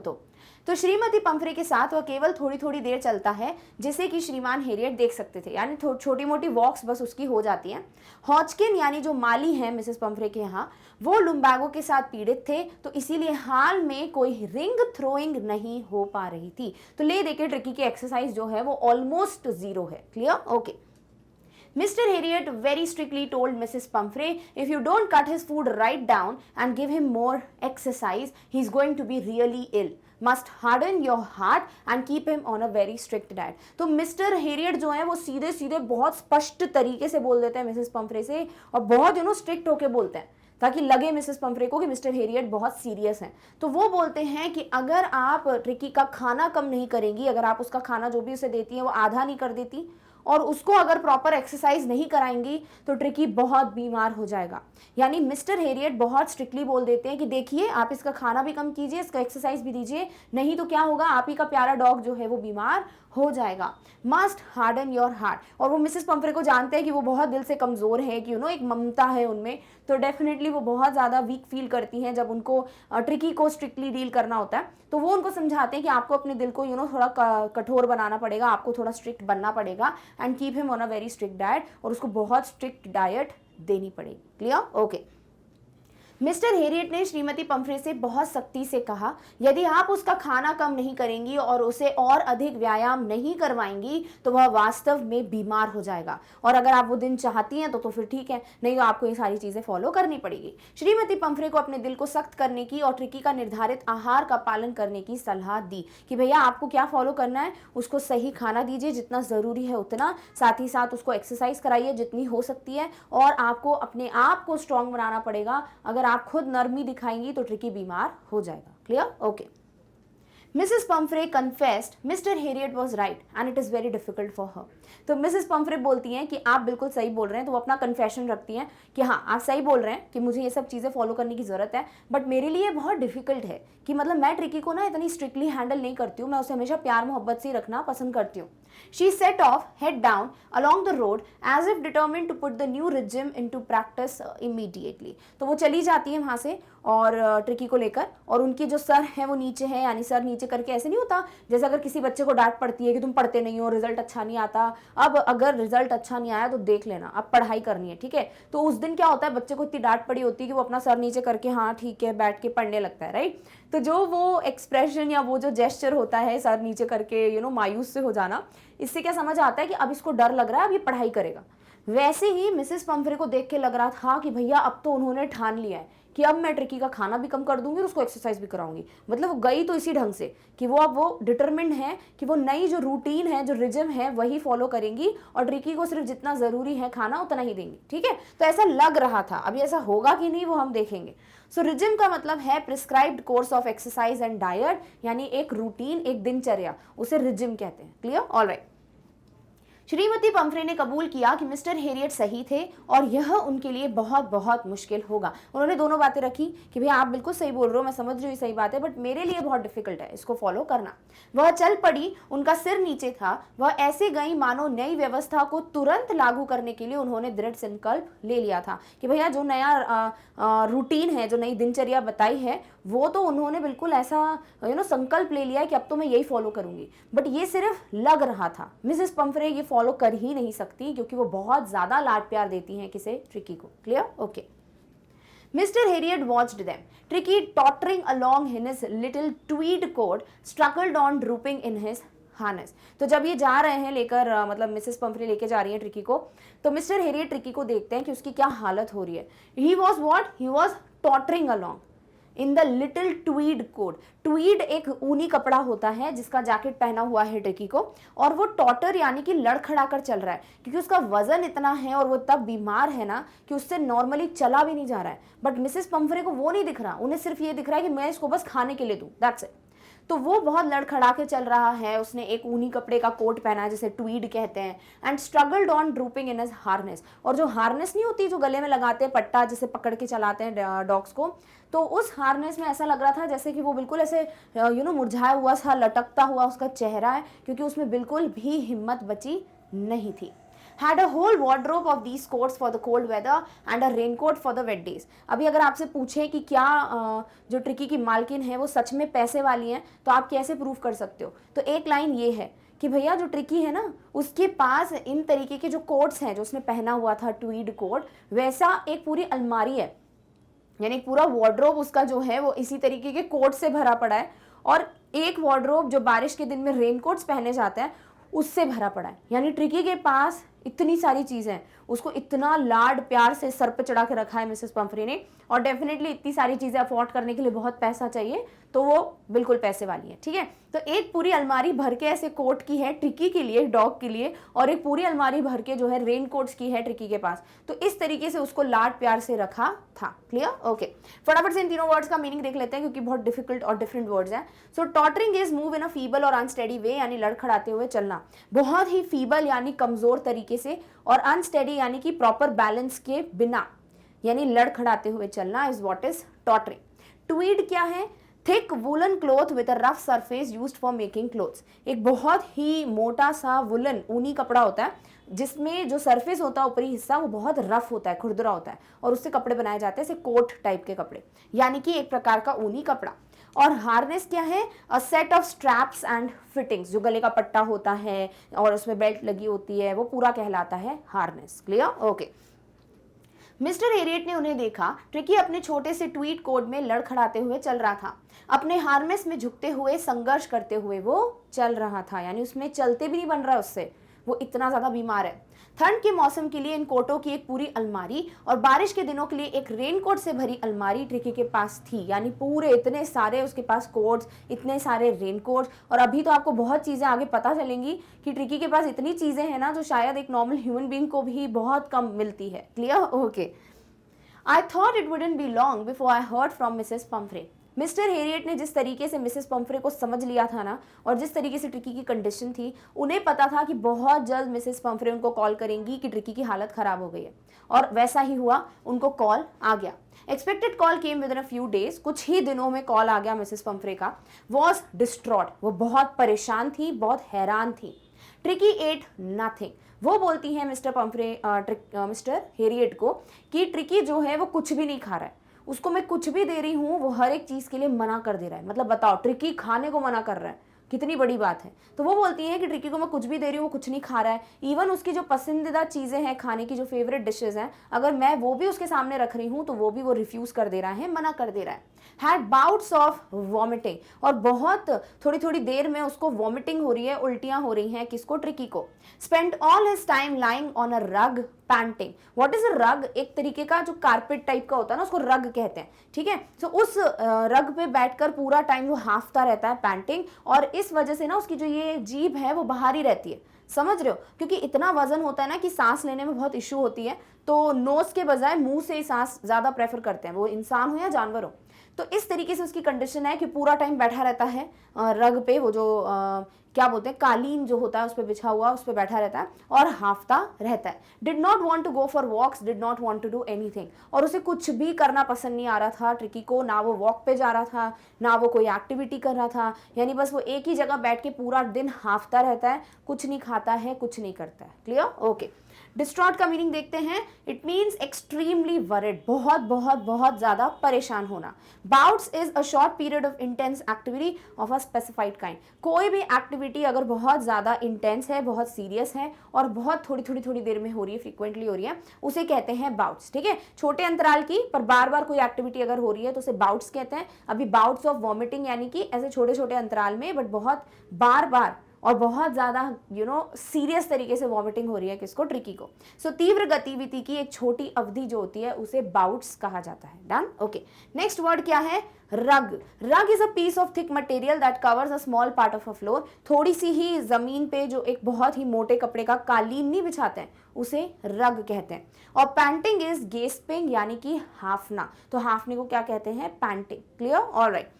Speaker 1: तो श्रीमती पंफ्रे के साथ वह केवल थोड़ी थोड़ी देर चलता है, जिसे कि श्रीमान हेरियट देख सकते थे, यानी छोटी मोटी वॉक्स बस उसकी हो जाती हैं। हॉचकिन यानी जो माली हैं मिसेस पंफ्रे के यहाँ, वो लुम्बैगो के साथ पीड़ित थे, तो इसीलिए हाल में कोई रिंग थ्रोइंग नहीं हो पा रही थी। तो ले देखिए ट्रिकी की एक्सरसाइज जो है वो ऑलमोस्ट जीरो है। Clear? Okay. Mr. Harriet very strictly told Mrs. Pumphrey, if you don't cut his food right down and give him more exercise, he's going to be really ill. Must harden your heart and keep him on a very strict diet. तो mister Harriet जो है वो सीधे सीधे बहुत स्पष्ट तरीके से बोल देते हैं मिसेस पंफ्रे से, और बहुत स्ट्रिक्ट होके बोलते हैं ताकि लगे मिसेस पंफ्रे को कि मिस्टर हेरियट बहुत सीरियस हैं। तो वो बोलते हैं कि अगर आप ट्रिकी का खाना कम नहीं करेंगी, अगर आप उसका खाना जो भी उसे देती हैं वो आधा नहीं कर देती, और उसको अगर प्रॉपर एक्सरसाइज नहीं कराएंगी, तो ट्रिकी बहुत बीमार हो जाएगा। यानी मिस्टर हेरियट बहुत स्ट्रिक्टली बोल देते हैं कि देखिए आप इसका खाना भी कम कीजिए, इसका एक्सरसाइज भी दीजिए, नहीं तो क्या होगा, आप ही का प्यारा डॉग जो है वो बीमार हो जाएगा। Must harden your heart. और वो मिसेस पंफ्रे को जानते हैं कि वो बहुत दिल से कमज़ोर है, कि एक ममता है उनमें, तो डेफिनेटली वो बहुत ज़्यादा वीक फील करती हैं जब उनको ट्रिकी को स्ट्रिक्टली डील करना होता है। तो वो उनको समझाते हैं कि आपको अपने दिल को थोड़ा कठोर बनाना पड़ेगा, आपको थोड़ा स्ट्रिक्ट बनना पड़ेगा, and keep him on a very strict diet, और उसको बहुत स्ट्रिक्ट डाइट देनी पड़ेगी। क्लियर? ओके। मिस्टर हेरियट ने श्रीमती पंफ्रे से बहुत सख्ती से कहा, यदि आप उसका खाना कम नहीं करेंगी और उसे और अधिक व्यायाम नहीं करवाएंगी, तो वह वास्तव में बीमार हो जाएगा। और अगर आप वो दिन चाहती हैं तो फिर ठीक है, नहीं तो आपको ये सारी चीजें फॉलो करनी पड़ेगी। श्रीमती पंफ्रे को अपने दिल को सख्त करने की और ट्रिकी का निर्धारित आहार का पालन करने की सलाह दी कि भैया आपको क्या फॉलो करना है, उसको सही खाना दीजिए जितना जरूरी है उतना, साथ ही साथ उसको एक्सरसाइज कराइए जितनी हो सकती है, और आपको अपने आप को स्ट्रांग बनाना पड़ेगा। अगर आप खुद नरमी दिखाएंगी तो ट्रिकी बीमार हो जाएगा। Clear? Okay. Mrs. Pumphrey confessed Mr. Harriet was right and it is very difficult for her. तो मिसेस पंफ्रे बोलती हैं कि आप बिल्कुल सही बोल रहे हैं। तो वो अपना कन्फेशन रखती हैं कि हाँ आप सही बोल रहे हैं कि मुझे ये सब चीज़ें फॉलो करने की ज़रूरत है, बट मेरे लिए बहुत डिफिकल्ट है कि मतलब मैं ट्रिकी को इतनी स्ट्रिक्टली हैंडल नहीं करती हूँ, मैं उसे हमेशा प्यार मोहब्बत से रखना पसंद करती हूँ। She set off head down along the road as if determined to put the new regime into practice immediately. तो वो चली जाती है वहाँ से और ट्रिकी को लेकर, और उनकी जो सर है वो नीचे है, यानी सर नीचे करके ऐसे नहीं होता जैसे अगर किसी बच्चे को डांट पड़ती है कि तुम पढ़ते नहीं हो, रिजल्ट अच्छा नहीं आता, अब अगर रिजल्ट अच्छा नहीं आया तो देख लेना, अब पढ़ाई करनी है, ठीक है। तो उस दिन क्या होता है, बच्चे को इतनी डांट पड़ी होती है कि वो अपना सर नीचे करके हाँ ठीक है बैठ के पढ़ने लगता है, राइट। तो जो वो एक्सप्रेशन या वो जो जेस्चर होता है सर नीचे करके मायूस से हो जाना, इससे क्या समझ आता है कि अब इसको डर लग रहा है, अब ये पढ़ाई करेगा। वैसे ही मिसेस पंफ्रे को देख के लग रहा था कि भैया अब तो उन्होंने ठान लिया है कि अब मैं ट्रिकी का खाना भी कम कर दूंगी और उसको एक्सरसाइज भी कराऊंगी। मतलब वो गई तो इसी ढंग से कि वो अब वो डिटरमिन्ड है कि वो नई जो रूटीन है, जो रिजम है, वही फॉलो करेंगी और ट्रिकी को सिर्फ जितना जरूरी है खाना उतना ही देंगी, ठीक है। तो ऐसा लग रहा था, अभी ऐसा होगा कि नहीं वो हम देखेंगे। सो रिजिम का मतलब है prescribed course of exercise and diet, यानी एक रूटीन, एक दिनचर्या, उसे रिजिम कहते हैं। क्लियर? ऑलराइट। श्रीमती पंफ्रे ने कबूल किया कि मिस्टर हेरियट सही थे और यह उनके लिए बहुत बहुत मुश्किल होगा। उन्होंने दोनों बातें रखी कि भैया आप बिल्कुल सही बोल रहे हो, मैं समझ रही हूँ सही बात है, बट मेरे लिए बहुत डिफिकल्ट है इसको फॉलो करना। वह चल पड़ी, उनका सिर नीचे था, वह ऐसे गई मानो नई व्यवस्था को तुरंत लागू करने के लिए उन्होंने दृढ़ संकल्प ले लिया था कि भैया जो नया रूटीन है, जो नई दिनचर्या बताई है, वो तो उन्होंने बिल्कुल ऐसा संकल्प ले लिया है कि अब तो मैं यही फॉलो करूंगी। बट ये सिर्फ लग रहा था, मिसेस पंफ्रे ये फॉलो कर ही नहीं सकती क्योंकि वो बहुत ज्यादा लाड प्यार देती हैं किसे, ट्रिकी को। Clear? Okay. Mr. Harriet watched them. Tricky, tottering along in his little tweed coat, struggled on drooping in his harness. तो जब ये जा रहे हैं लेकर मतलब मिसेस पंफ्रे लेके जा रही है ट्रिकी को, तो मिस्टर हेरियट ट्रिकी को देखते हैं कि उसकी क्या हालत हो रही है। He was what? He was tottering along in the little tweed coat. Tweed एक ऊनी कपड़ा होता है जिसका जैकेट पहना हुआ है ट्रिकी को, और वो टॉटर यानी कि लड़खड़ा कर चल रहा है क्योंकि उसका वजन इतना है और वो तब बीमार है ना कि उससे नॉर्मली चला भी नहीं जा रहा है। बट मिसेस पंफ्रे को वो नहीं दिख रहा, उन्हें सिर्फ ये दिख रहा है कि मैं इसको बस खाने के लिए दूं, दैट्स इट। तो वो बहुत लड़खड़ा के चल रहा है, उसने एक ऊनी कपड़े का कोट पहना है जिसे ट्वीड कहते हैं, and struggled on drooping in his harness. और जो हार्नेस नहीं होती जो गले में लगाते हैं पट्टा जिसे पकड़ के चलाते हैं डॉग्स को, तो उस हार्नेस में ऐसा लग रहा था जैसे कि वो बिल्कुल ऐसे मुरझाया हुआ सा लटकता हुआ उसका चेहरा है क्योंकि उसमें बिल्कुल भी हिम्मत बची नहीं थी। Had a whole wardrobe of these coats for the cold weather and a raincoat for the wet days. अभी अगर आपसे पूछें कि क्या जो ट्रिकी की मालकिन है वो सच में पैसे वाली हैं, तो आप कैसे प्रूव कर सकते हो? तो एक लाइन ये है कि भैया जो ट्रिकी है ना, उसके पास इन तरीके के जो कोट्स हैं जो उसने पहना हुआ था ट्वीड कोट, वैसा एक पूरी अलमारी है, यानी पूरा वार्डरोब उसका जो है वो इसी तरीके के कोट से भरा पड़ा है, और एक वार्डरोब जो बारिश के दिन में रेनकोट्स पहने जाते हैं उससे भरा पड़ा है। यानी ट्रिकी के पास इतनी सारी चीजें, उसको इतना लाड प्यार से सर पे चढ़ा के रखा है मिसेस पंफ्रे ने, और डेफिनेटली इतनी सारी चीजें अफोर्ड करने के लिए बहुत पैसा चाहिए, तो वो बिल्कुल पैसे वाली है। ठीक है, तो एक पूरी अलमारी भर के ऐसे कोट की है ट्रिकी के लिए, डॉग के लिए, और एक पूरी अलमारी भर के जो है रेन कोट्स की है ट्रिकी के पास। तो इस तरीके से उसको लाड प्यार से रखा था। क्लियर? ओके, फटाफट से इन तीनों वर्ड्स का मीनिंग देख लेते हैं क्योंकि बहुत डिफिकल्ट और डिफरेंट वर्ड्स हैं। So tottering is move in a feeble और अनस्टेडी वे, यानी लड़खड़ाते हुए चलना, बहुत ही फीबल यानी कमजोर तरीके से, और अनस्टेडी यानी कि प्रॉपर बैलेंस के बिना, यानी लड़खड़ाते हुए चलना is what is tottering. Tweed क्या है? Thick woollen cloth with a rough surface used for making clothes. एक बहुत ही मोटा सा वुलन ऊनी कपड़ा होता है जिसमें जो सरफेस होता है ऊपरी हिस्सा वो बहुत रफ होता है, खुरदुरा होता है, और उससे कपड़े बनाए जाते हैं, जैसे कोट टाइप के कपड़े, यानी कि एक प्रकार का ऊनी कपड़ा। और हार्नेस क्या है? A set of straps and fittings, जो गले का पट्टा होता है और उसमें बेल्ट लगी होती है, वो पूरा कहलाता है harness. Clear? Okay. Mister Harriet ने उन्हें देखा। ट्रिकी अपने छोटे से ट्वीड कोट में लड़खड़ाते हुए चल रहा था, अपने हार्नेस में झुकते हुए, संघर्ष करते हुए वो चल रहा था, यानी उसमें चलते भी नहीं बन रहा है उससे, वो इतना ज्यादा बीमार है। ठंड के मौसम के लिए इन कोटों की एक पूरी अलमारी और बारिश के दिनों के लिए एक रेनकोट से भरी अलमारी ट्रिकी के पास थी, यानी पूरे इतने सारे उसके पास कोट्स, इतने सारे रेनकोट्स। और अभी तो आपको बहुत चीज़ें आगे पता चलेंगी कि ट्रिकी के पास इतनी चीज़ें हैं ना जो शायद एक नॉर्मल ह्यूमन बीइंग को भी बहुत कम मिलती है। Clear? Okay. I thought it wouldn't be long before I heard from Mrs Pomfrey. Mister Harriet ने जिस तरीके से मिसेस पंफ्रे को समझ लिया था ना, और जिस तरीके से ट्रिकी की कंडीशन थी, उन्हें पता था कि बहुत जल्द मिसेस पंफ्रे उनको कॉल करेंगी कि ट्रिकी की हालत खराब हो गई है, और वैसा ही हुआ, उनको कॉल आ गया। Expected call came with in a few days, कुछ ही दिनों में कॉल आ गया मिसेस पंफ्रे का। वॉज डिस्ट्रॉट, वो बहुत परेशान थी, बहुत हैरान थी। ट्रिकी एट नथिंग, वो बोलती है मिस्टर हेरियट को कि ट्रिकी जो है वो कुछ भी नहीं खा रहा है, उसको मैं कुछ भी दे रही हूँ वो हर एक चीज़ के लिए मना कर दे रहा है। मतलब बताओ, ट्रिकी खाने को मना कर रहा है, कितनी बड़ी बात है। तो वो बोलती है कि ट्रिकी को मैं कुछ भी दे रही हूँ वो कुछ नहीं खा रहा है, इवन उसकी जो पसंदीदा चीज़ें हैं खाने की, जो फेवरेट डिशेज हैं, अगर मैं वो भी उसके सामने रख रही हूँ तो वो भी वो रिफ्यूज़ कर दे रहा है, मना कर दे रहा है। हैड बाउट्स ऑफ वॉमिटिंग, और बहुत थोड़ी थोड़ी देर में उसको वॉमिटिंग हो रही है, उल्टियाँ हो रही हैं, किसको? ट्रिकी को। Spend all his time lying on a रग पैंटिंग। व्हाट इज अ रग? एक तरीके का जो कारपेट टाइप का होता है ना, उसको रग कहते हैं। ठीक है, तो उस रग पे बैठकर पूरा टाइम वो हाफता रहता है, पैंटिंग, और इस वजह से ना उसकी जो ये जीभ है वो बाहर ही रहती है। समझ रहे हो? क्योंकि इतना वजन होता है ना कि सांस लेने में बहुत इश्यू होती है, तो नोज के बजाय मुंह से ही सांस ज्यादा प्रेफर करते हैं, वो इंसान हो या जानवर हो। तो इस तरीके से उसकी कंडीशन है कि पूरा टाइम बैठा रहता है रग पे, वो जो क्या बोलते हैं, कालीन जो होता है उस पर बिछा हुआ, उस पर बैठा रहता है और हाफता रहता है। Did not want to go for walks, did not want to do anything, और उसे कुछ भी करना पसंद नहीं आ रहा था ट्रिकी को, ना वो वॉक पे जा रहा था, ना वो कोई एक्टिविटी कर रहा था, यानी बस वो एक ही जगह बैठ के पूरा दिन हाफता रहता है, कुछ नहीं खाता है, कुछ नहीं करता है। क्लियर? ओके। डिस्ट्रॉट का मीनिंग देखते हैं। इट मीन्स एक्सट्रीमली वरिड, बहुत बहुत बहुत ज्यादा परेशान होना। Bouts is a short period of intense activity of a specified kind. कोई भी एक्टिविटी अगर बहुत ज्यादा इंटेंस है, बहुत सीरियस है और बहुत थोड़ी देर में हो रही है, फ्रीक्वेंटली हो रही है, उसे कहते हैं बाउट्स। ठीक है, छोटे अंतराल की पर बार बार कोई एक्टिविटी अगर हो रही है तो उसे बाउट्स कहते हैं। अभी बाउट्स ऑफ वॉमिटिंग यानी कि ऐसे छोटे छोटे अंतराल में बट बहुत बार बार और बहुत ज्यादा सीरियस तरीके से वॉमिटिंग हो रही है किसको? ट्रिकी को। सो तीव्र गतिविधि की एक छोटी अवधि जो होती है उसे बाउट्स कहा जाता है। डन? ओके। नेक्स्ट वर्ड क्या है? Rug. Rug is a piece of thick material that covers a small part of a floor. थोड़ी सी ही जमीन पे जो एक बहुत ही मोटे कपड़े का कालीन नहीं बिछाते हैं उसे रग कहते हैं। और पैंटिंग इज गेस्पिंग यानी कि हाफना। तो हाफने को क्या कहते हैं? Painting. Clear? Alright.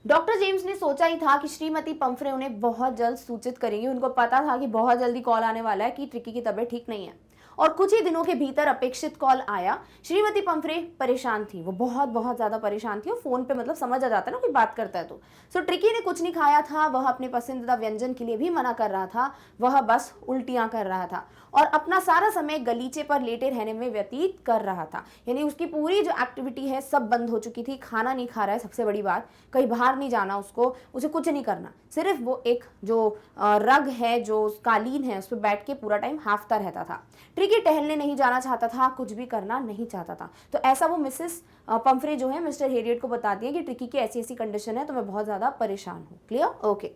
Speaker 1: Doctor James ने सोचा ही था कि श्रीमती पंफ्रे उन्हें बहुत जल्द सूचित करेंगी। उनको पता था कि बहुत जल्दी कॉल आने वाला है कि ट्रिकी की तबीयत ठीक नहीं है, और कुछ ही दिनों के भीतर अपेक्षित कॉल आया। श्रीमती पंफ्रे परेशान थी, वो बहुत बहुत ज्यादा परेशान थी। और फोन पे मतलब समझ आ जाता है ना कोई बात करता है तो। सो ट्रिकी ने कुछ नहीं खाया था, वह अपने पसंदीदा व्यंजन के लिए भी मना कर रहा था, वह बस उल्टियां कर रहा था और अपना सारा समय गलीचे पर लेटे रहने में व्यतीत कर रहा था। यानी उसकी पूरी जो एक्टिविटी है सब बंद हो चुकी थी। खाना नहीं खा रहा है, सबसे बड़ी बात, कहीं बाहर नहीं जाना उसको, उसे कुछ नहीं करना, सिर्फ वो एक जो रग है, जो कालीन है, उस पर बैठ के पूरा टाइम हाफता रहता था। ट्रिकी टहलने नहीं जाना चाहता था, कुछ भी करना नहीं चाहता था। तो ऐसा वो मिसेस पंफ्रे जो है मिस्टर हेरियट को बताती है कि ट्रिकी की ऐसी ऐसी कंडीशन है तो मैं बहुत ज्यादा परेशान हूँ। Clear? Okay.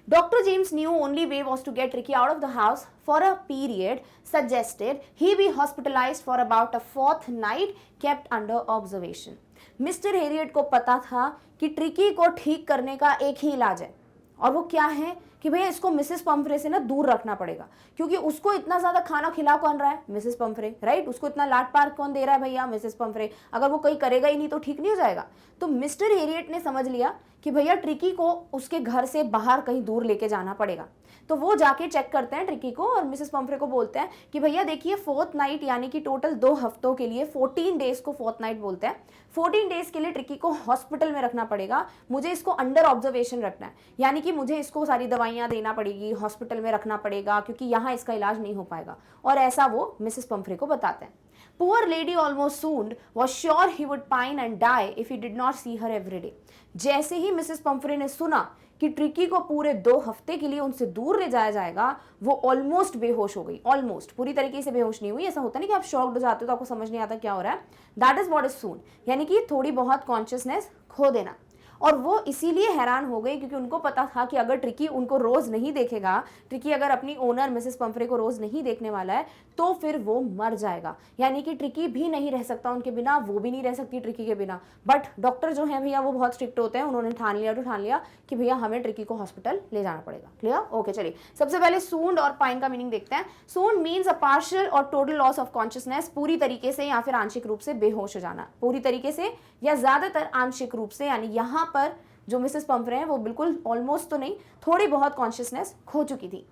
Speaker 1: Dr. James knew only way was to get Ricky out of the house for a period, suggested he be hospitalized for about a fourth night, kept under observation. Mister Harriet को पता था कि tricky को ठीक करने का एक ही इलाज है, और वो क्या है कि भैया इसको मिसेस पंफ्रे से ना दूर रखना पड़ेगा, क्योंकि उसको इतना ज्यादा खाना खिला कौन रहा है? Mrs Pomfrey, right? उसको इतना लाड पार कौन दे रहा है भैया? Mrs Pomfrey. अगर वो कोई करेगा ही नहीं तो ठीक नहीं हो जाएगा। तो मिस्टर हेरियट ने समझ लिया कि भैया ट्रिकी को उसके घर से बाहर कहीं दूर लेके जाना पड़ेगा। तो वो जाके चेक करते हैं ट्रिकी को और मिसेस पंफ्रे को बोलते हैं कि भैया देखिए, फोर्थ नाइट यानी कि टोटल 2 हफ्तों के लिए, 14 डेज को फोर्थ नाइट बोलते हैं, 14 डेज के लिए ट्रिकी को हॉस्पिटल में रखना पड़ेगा। मुझे इसको अंडर ऑब्जर्वेशन रखना है, यानी कि मुझे इसको सारी दवाइयां देना पड़ेगी, हॉस्पिटल में रखना पड़ेगा, क्योंकि यहाँ इसका इलाज नहीं हो पाएगा। और ऐसा वो मिसेस पंफ्रे को बताते हैं। Poor lady almost swooned, was sure he would pine and die if he did not see her every day. जैसे ही मिसेस पंफ्रे ने सुना कि ट्रिकी को पूरे 2 हफ्ते के लिए उनसे दूर ले जाया जाएगा, वो ऑलमोस्ट बेहोश हो गई। ऑलमोस्ट, पूरी तरीके से बेहोश नहीं हुई। ऐसा होता नहीं कि आप शॉक्ड हो जाते हो तो आपको समझ नहीं आता क्या हो रहा है। That is what is soon, यानी कि थोड़ी बहुत कॉन्शियसनेस खो देना। और वो इसीलिए हैरान हो गई क्योंकि उनको पता था कि अगर ट्रिकी उनको रोज नहीं देखेगा, ट्रिकी अगर अपनी ओनर मिसेस पंफ्रे को रोज नहीं देखने वाला है, तो फिर वो मर जाएगा। यानी कि ट्रिकी भी नहीं रह सकता उनके बिना, वो भी नहीं रह सकती ट्रिकी के बिना। बट डॉक्टर जो है भैया वो बहुत स्ट्रिक्ट होते हैं, उन्होंने ठान लिया कि भैया हमें ट्रिकी को हॉस्पिटल ले जाना पड़ेगा। क्लियर? ओके, चलिए सबसे पहले सूंड और पाइन का मीनिंग देखते हैं। सूंड मीन्स अ पार्शियल और टोटल लॉस ऑफ कॉन्शियसनेस, पूरी तरीके से या फिर आंशिक रूप से बेहोश हो जाना। पूरी तरीके से या ज्यादातर आंशिक रूप से, यानी यहाँ पर जो मिसेस पंफ्रे हैं वो बिल्कुल ऑलमोस्ट तो नहीं, थोड़ी बहुत कॉन्शियसनेस खो चुकी थी।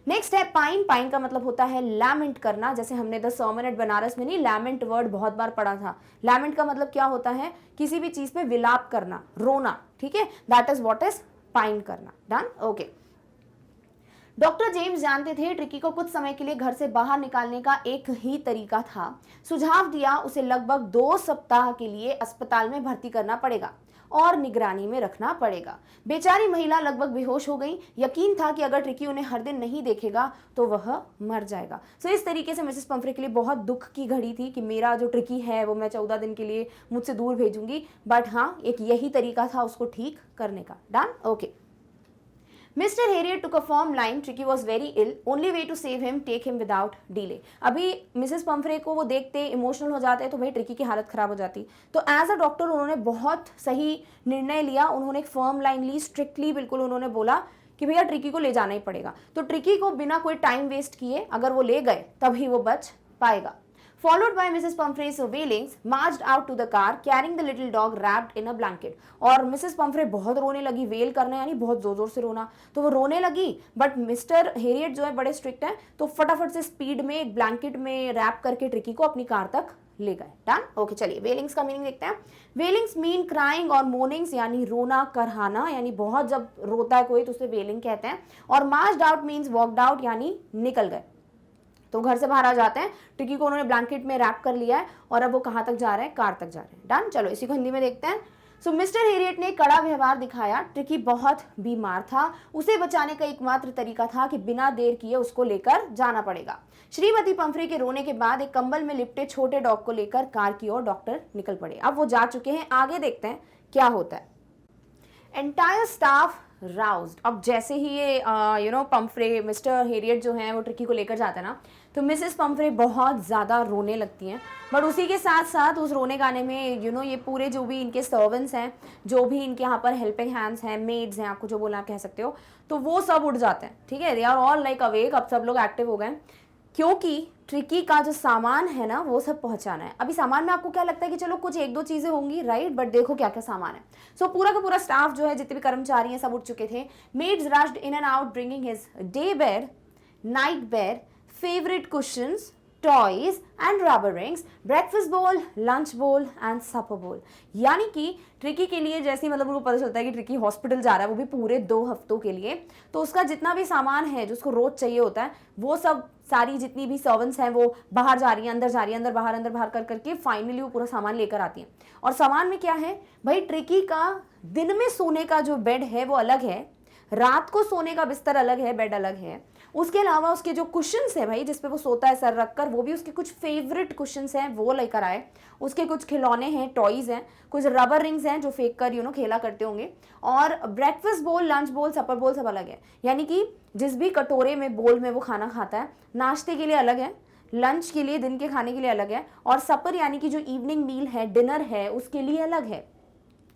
Speaker 1: नेक्स्ट है पाइन। पाइन का मतलब होता है लैमेंट करना, जैसे हमने द सर्मन एट बनारस में नहीं लैमेंट वर्ड बहुत बार पढ़ा था। लैमेंट का मतलब क्या होता है? किसी भी चीज पे विलाप करना, रोना। ठीक है, that is what is pine करना। डन? ओके। डॉक्टर जेम्स जानते थे ट्रिकी को कुछ समय के लिए घर से बाहर निकालने का एक ही तरीका था। सुझाव दिया उसे लगभग 2 सप्ताह के लिए अस्पताल में भर्ती करना पड़ेगा और निगरानी में रखना पड़ेगा। बेचारी महिला लगभग बेहोश हो गई। यकीन था कि अगर ट्रिकी उन्हें हर दिन नहीं देखेगा तो वह मर जाएगा। सो इस तरीके से मिसेस पंफ्रे के लिए बहुत दुख की घड़ी थी कि मेरा जो ट्रिकी है वो मैं 14 दिन के लिए मुझसे दूर भेजूंगी। बट हाँ, एक यही तरीका था उसको ठीक करने का। Done? Okay. Mr. Harriet took a firm line. Tricky was very ill. Only way to save him, take him without delay. अभी मिसेस पंफ्रे को वो देखते इमोशनल हो जाते तो भाई ट्रिकी की हालत खराब हो जाती। तो एज अ डॉक्टर उन्होंने बहुत सही निर्णय लिया। उन्होंने एक फर्म लाइन ली, स्ट्रिक्टली बिल्कुल उन्होंने बोला कि भैया ट्रिकी को ले जाना ही पड़ेगा। तो ट्रिकी को बिना कोई टाइम वेस्ट किए अगर वो ले गए तभी वो बच पाएगा। followed by Mrs. Pumphrey's surveillance, marched out to the car carrying the little dog wrapped in a blanket. और मिसेस पम्फ्रे बहुत रोने लगी, वेल करने यानी बहुत जोर जोर से रोना, तो वो रोने लगी, बट मिस्टर हेरियट जो है बड़े स्ट्रिक्ट हैं, तो फटाफट से स्पीड में एक ब्लैंकेट में रैप करके ट्रिकी को अपनी कार तक ले गए। डन। ओके, चलिए वेलिंग्स का मीनिंग देखते हैं। वेलिंग्स मीन क्राइंग और मोर्निंग्स यानी रोना करहाना, यानी बहुत जब रोता है कोई तो उसे वेलिंग कहते हैं। और marched out means walked out यानी निकल गए, तो घर से बाहर आ जाते हैं। ट्रिकी को उन्होंने ब्लैंकेट में रैप कर लिया है और अब वो कहाँ तक जा रहे हैं, कार तक जा रहे हैं। डन। चलो इसी को हिंदी में देखते हैं। सो मिस्टर हेरियट ने कड़ा व्यवहार दिखाया। ट्रिकी बहुत बीमार था, उसे बचाने का एकमात्र तरीका था कि बिना देर किए उसको लेकर जाना पड़ेगा। श्रीमती पम्फ्रे के रोने के बाद एक कंबल में लिपटे छोटे डॉग को लेकर कार की ओर डॉक्टर निकल पड़े। अब वो जा चुके हैं, आगे देखते हैं क्या होता है। Entire staff roused. अब जैसे ही ये पम्फ्रे मिस्टर हेरियट जो हैं वो ट्रिकी को लेकर जाते हैं ना, तो मिसेस पम्फ्रे बहुत ज़्यादा रोने लगती हैं। बट उसी के साथ साथ उस रोने गाने में ये पूरे जो भी इनके सर्वेंट्स हैं, जो भी इनके यहाँ पर हेल्पिंग हैंड्स हैं, मेड्स हैं, आपको जो बोलना आप कह सकते हो, तो वो सब उठ जाते हैं। ठीक है, they are all like awake. अब सब लोग एक्टिव हो गए क्योंकि ट्रिकी का जो सामान है ना वो सब पहुंचाना है। अभी सामान में आपको क्या लगता है कि चलो कुछ एक दो चीजें होंगी, राइट, बट देखो क्या क्या सामान है। सो पूरा का पूरा स्टाफ जो है, जितने भी कर्मचारी हैं, सब उठ चुके थे। Maids rushed in and out bringing his day bed, night bed, favourite cushions, toys and rubber rings, breakfast bowl, lunch bowl and supper bowl. यानी कि ट्रिकी के लिए जैसे मतलब उनको पता चलता है कि ट्रिकी हॉस्पिटल जा रहा है, वो भी पूरे 2 हफ्तों के लिए, तो उसका जितना भी सामान है जो उसको रोज चाहिए होता है, वो सब सारी जितनी भी सर्वेंट्स हैं वो बाहर जा रही हैं, अंदर जा रही है, अंदर बाहर कर करके फाइनली वो पूरा सामान लेकर आती हैं। और सामान में क्या है भाई, ट्रिकी का दिन में सोने का जो बेड है वो अलग है, रात को सोने का बिस्तर अलग है, बेड अलग है। उसके अलावा उसके जो कुशन्स है भाई, जिसपे वो सोता है सर रखकर, वो भी उसके कुछ फेवरेट कुशन्स हैं वो लेकर आए। उसके कुछ खिलौने हैं, टॉयज हैं, कुछ रबर रिंग्स हैं जो फेंक कर खेला करते होंगे। और ब्रेकफास्ट बोल, लंच बोल, सपर बोल सब अलग है। यानी कि जिस भी कटोरे में, बोल में वो खाना खाता है, नाश्ते के लिए अलग है, लंच के लिए, दिन के खाने के लिए अलग है, और सपर यानी कि जो इवनिंग मील है, डिनर है, उसके लिए अलग है।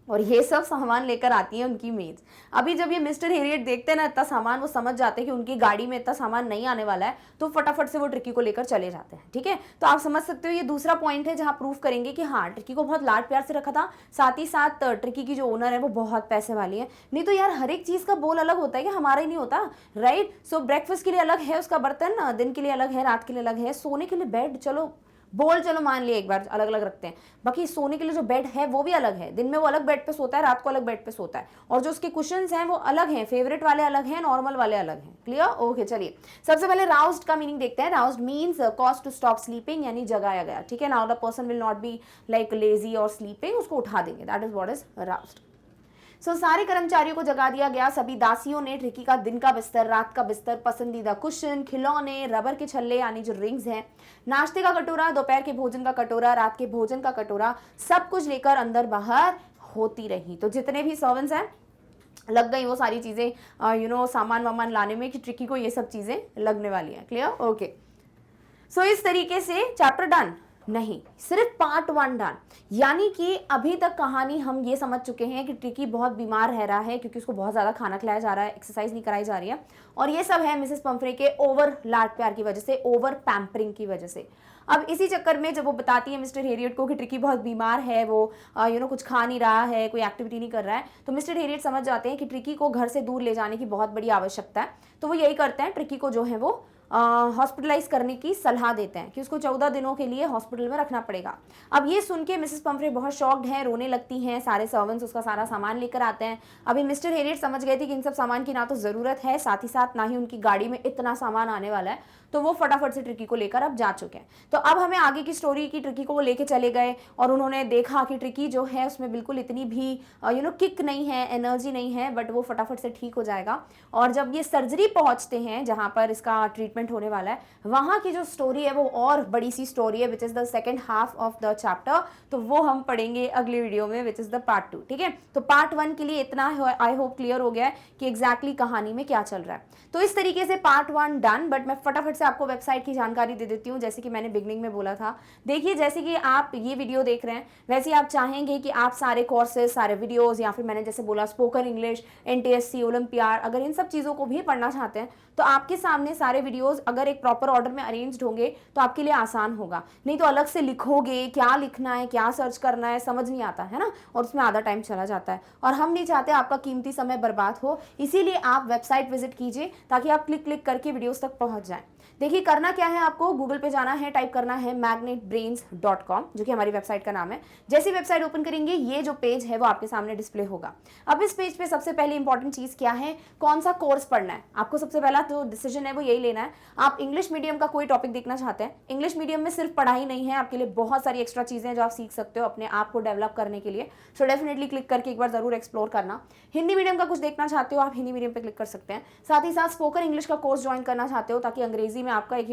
Speaker 1: और ये सब सामान लेकर आती हैं उनकी मेड्स। अभी जब ये मिस्टर हेरियट देखते हैं ना इतना सामान, वो समझ जाते हैं कि उनकी गाड़ी में इतना सामान नहीं आने वाला है, तो फटाफट से वो ट्रिकी को लेकर चले जाते हैं। ठीक है, तो आप समझ सकते हो ये दूसरा पॉइंट है जहां प्रूफ करेंगे कि हाँ, ट्रिकी को बहुत लाड प्यार से रखा था। साथ ही साथ ट्रिकी की जो ओनर है वो बहुत पैसे वाली है। नहीं तो यार हर एक चीज का बोल अलग होता है कि हमारा ही नहीं होता, राइट। सो ब्रेकफास्ट के लिए अलग है उसका बर्तन, दिन के लिए अलग है, रात के लिए अलग है, सोने के लिए बेड, चलो बोल चलो मान लिए एक बार अलग अलग रखते हैं, बाकी सोने के लिए जो बेड है वो भी अलग है। दिन में वो अलग बेड पे सोता है, रात को अलग बेड पे सोता है। और जो उसके कुशन्स हैं वो अलग हैं, फेवरेट वाले अलग हैं, नॉर्मल वाले अलग हैं। क्लियर? ओके, चलिए सबसे पहले राउज्ड का मीनिंग देखते हैं। Roused means cause to stop sleeping, यानी जगाया गया। ठीक है, now the person will not be like lazy और स्लीपिंग, उसको उठा देंगे, that is what is roused. So सारे कर्मचारियों को जगा दिया गया। सभी दासियों ने ट्रिकी का दिन का बिस्तर, रात का बिस्तर, पसंदीदा कुशन, खिलौने, रबर के छल्ले यानी जो रिंग्स हैं, नाश्ते का कटोरा, दोपहर के भोजन का कटोरा, रात के भोजन का कटोरा, सब कुछ लेकर अंदर बाहर होती रही। तो जितने भी सर्वेंट्स हैं लग गई वो सारी चीजें सामान वामान लाने में कि ट्रिकी को ये सब चीजें लगने वाली हैं। क्लियर? ओके, सो इस तरीके से चैप्टर डन नहीं, सिर्फ पार्ट 1 डन। यानी कि अभी तक कहानी हम ये समझ चुके हैं कि ट्रिकी बहुत बीमार रह रहा है क्योंकि उसको बहुत ज़्यादा खाना खिलाया जा रहा है, एक्सरसाइज नहीं कराई जा रही है, और ये सब है मिसेस पम्फ्रे के ओवर लाड प्यार की वजह से, ओवर पैम्परिंग की वजह से। अब इसी चक्कर में जब वो बताती है मिस्टर हेरियट को कि ट्रिकी बहुत बीमार है, वो कुछ खा नहीं रहा है, कोई एक्टिविटी नहीं कर रहा है, तो मिस्टर हेरियट समझ जाते हैं कि ट्रिकी को घर से दूर ले जाने की बहुत बड़ी आवश्यकता है। तो वो यही करते हैं, ट्रिकी को जो है वो हॉस्पिटलाइज करने की सलाह देते हैं कि उसको 14 दिनों के लिए हॉस्पिटल में रखना पड़ेगा। अब ये सुन के मिसेस पम्फ्रे बहुत शॉक्ड हैं, रोने लगती हैं। सारे सर्वेंट्स उसका सारा सामान लेकर आते हैं। अभी मिस्टर हेरियट समझ गए थे कि इन सब सामान की ना तो ज़रूरत है, साथ ही साथ ना ही उनकी गाड़ी में इतना सामान आने वाला है, तो वो फटाफट से ट्रिकी को लेकर अब जा चुके हैं। तो अब हमें आगे की स्टोरी की, ट्रिकी को वो लेके चले गए और उन्होंने देखा कि ट्रिकी जो है उसमें बिल्कुल इतनी भी किक नहीं है, एनर्जी नहीं है, बट वो फटाफट से ठीक हो जाएगा। और जब ये सर्जरी पहुंचते हैं जहाँ पर इसका ट्रीटमेंट होने वाला है, वहाँ की जो स्टोरी है वो और बड़ी सी स्टोरी है, which is the second half of the chapter. तो वो हम पढ़ेंगे अगले वीडियो में, विच इज़ द पार्ट 2। ठीक है, तो पार्ट 1 के लिए इतना आई होप क्लियर हो गया है कि एग्जैक्टली कहानी में क्या चल रहा है। तो इस तरीके से पार्ट 1 डन, बट मैं फटाफट से आपको वेबसाइट की जानकारी दे देती हूँ। जैसे कि मैंने बिगनिंग में बोला था, देखिए जैसे कि आप ये वीडियो देख रहे हैं, वैसे आप चाहेंगे कि आप सारे कोर्सेज, सारे वीडियोस, या फिर मैंने जैसे बोला स्पोकन इंग्लिश, NTSC, ओलंपियाड, अगर इन सब चीज़ों को भी पढ़ना चाहते हैं तो आपके सामने सारे वीडियोस वीडियोस अगर एक प्रॉपर ऑर्डर में अरेंज्ड होंगे तो आपके लिए आसान होगा, नहीं तो अलग से लिखोगे, क्या लिखना है, क्या सर्च करना है, समझ नहीं आता है ना, और उसमें आधा टाइम चला जाता है, और हम नहीं चाहते आपका कीमती समय बर्बाद हो। इसीलिए आप वेबसाइट विजिट कीजिए ताकि आप क्लिक क्लिक करके वीडियोस तक पहुंच जाएं। देखिए करना क्या है, आपको गूगल पे जाना है, टाइप करना है magnetbrains.com, जो कि हमारी वेबसाइट का नाम है। जैसी वेबसाइट ओपन करेंगे ये जो पेज है वो आपके सामने डिस्प्ले होगा। अब इस पेज पे सबसे पहले इंपॉर्टेंट चीज क्या है, कौन सा कोर्स पढ़ना है। आपको सबसे पहला जो डिसीजन है वो यही लेना है। आप इंग्लिश मीडियम का कोई टॉपिक देखना चाहते हैं, इंग्लिश मीडियम में सिर्फ पढ़ाई नहीं है, आपके लिए बहुत सारी एक्स्ट्रा चीजें जो आप सीख सकते हो अपने आप को डेवलप करने के लिए, सो डेफिनेटली क्लिक करके एक बार जरूर एक्सप्लोर करना। हिंदी मीडियम का कुछ देखना चाहते हो, आप हिंदी मीडियम पे क्लिक कर सकते हैं। साथ ही साथ स्पोकन इंग्लिश का कोर्स ज्वाइन करना चाहते हो ताकि अंग्रेजी में आपका एक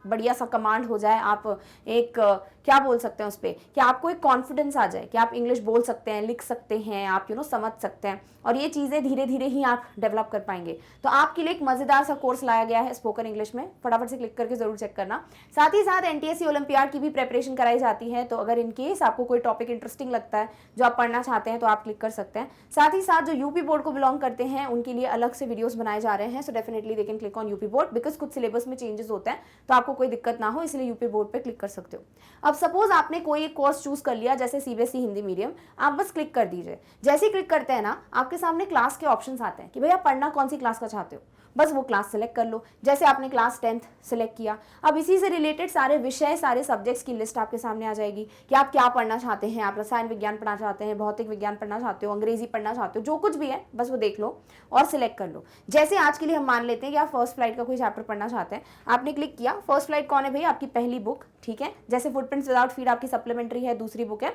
Speaker 1: बढ़िया सा कमांड हो जाए, आप एक क्या बोल सकते हैं उस पर, कि आपको एक कॉन्फिडेंस आ जाए कि आप इंग्लिश बोल सकते हैं, लिख सकते हैं, आप समझ सकते हैं, और ये चीज़ें धीरे धीरे ही आप डेवलप कर पाएंगे। तो आपके लिए एक मज़ेदार सा कोर्स लाया गया है स्पोकन इंग्लिश में, फटाफट से क्लिक करके जरूर चेक करना। साथ ही साथ एनटीएससी ओलंपियाड की भी प्रेपरेशन कराई जाती है, तो अगर इनकेस आपको कोई टॉपिक इंटरेस्टिंग लगता है जो आप पढ़ना चाहते हैं तो आप क्लिक कर सकते हैं। साथ ही साथ जो यूपी बोर्ड को बिलोंग करते हैं उनके लिए अलग से वीडियोस बनाए जा रहे हैं, so definitely they can click on UP board, because कुछ सिलेबस में चेंजेस होते हैं तो आपको कोई दिक्कत ना हो, इसलिए यूपी बोर्ड पे क्लिक कर सकते हो। अब सपोज आपने कोई एक कोर्स चूज कर लिया, जैसे सीबीएसई हिंदी मीडियम, आप बस क्लिक कर दीजिए। जैसे ही क्लिक करते हैं ना, आपके सामने क्लास के ऑप्शंस आते हैं कि भैया पढ़ना कौन सी क्लास का चाहते हो, बस वो क्लास सेलेक्ट कर लो। जैसे आपने क्लास 10th सेलेक्ट किया, अब इसी से रिलेटेड सारे विषय, सारे सब्जेक्ट्स की लिस्ट आपके सामने आ जाएगी कि आप क्या पढ़ना चाहते हैं। आप रसायन विज्ञान पढ़ना चाहते हैं, भौतिक विज्ञान पढ़ना चाहते हो, अंग्रेजी पढ़ना चाहते हो, जो कुछ भी है बस वो देख लो और सिलेक्ट कर लो। जैसे आज के लिए हम मान लेते हैं कि आप फर्स्ट फ्लाइट का कोई चैप्टर पढ़ना चाहते हैं, आपने क्लिक किया। फर्स्ट फ्लाइट कौन है भैया, आपकी पहली बुक, ठीक है। जैसे फुटप्रिंट्स विदाउट फीड आपकी सप्लीमेंट्री है, दूसरी बुक है,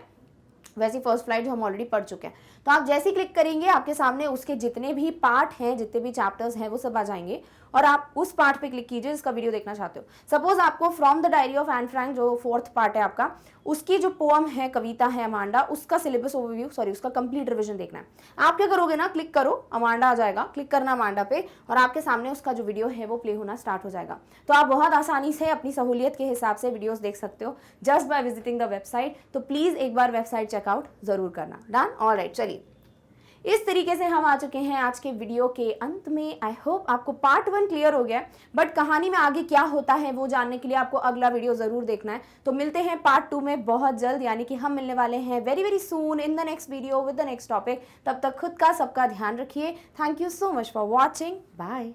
Speaker 1: वैसी फर्स्ट फ्लाइट जो हम ऑलरेडी पढ़ चुके हैं। तो आप जैसे ही क्लिक करेंगे आपके सामने उसके जितने भी पार्ट हैं, जितने भी चैप्टर्स हैं वो सब आ जाएंगे, और आप उस पार्ट पे क्लिक कीजिए जिसका वीडियो देखना चाहते हो। सपोज आपको from the diary of Anne Frank, जो 4th पार्ट है आपका, उसकी जो पोअम है, कविता है अमांडा, उसका सिलेबस ओवरव्यू, उसका कंप्लीट रिवीजन देखना है। आप क्या करोगे ना, क्लिक करो, अमांडा आ जाएगा, क्लिक करना अमांडा पे, और आपके सामने उसका जो वीडियो है वो प्ले होना स्टार्ट हो जाएगा। तो आप बहुत आसानी से अपनी सहूलियत के हिसाब से वीडियोस देख सकते हो just by visiting the website. तो प्लीज एक बार वेबसाइट चेकआउट जरूर करना। डन, ऑलराइट, चलिए इस तरीके से हम आ चुके हैं आज के वीडियो के अंत में। आई होप आपको पार्ट 1 क्लियर हो गया, बट कहानी में आगे क्या होता है वो जानने के लिए आपको अगला वीडियो जरूर देखना है। तो मिलते हैं पार्ट 2 में बहुत जल्द, यानी कि हम मिलने वाले हैं very very soon in the next video with the next topic. तब तक खुद का सबका ध्यान रखिए। Thank you so much for watching, bye.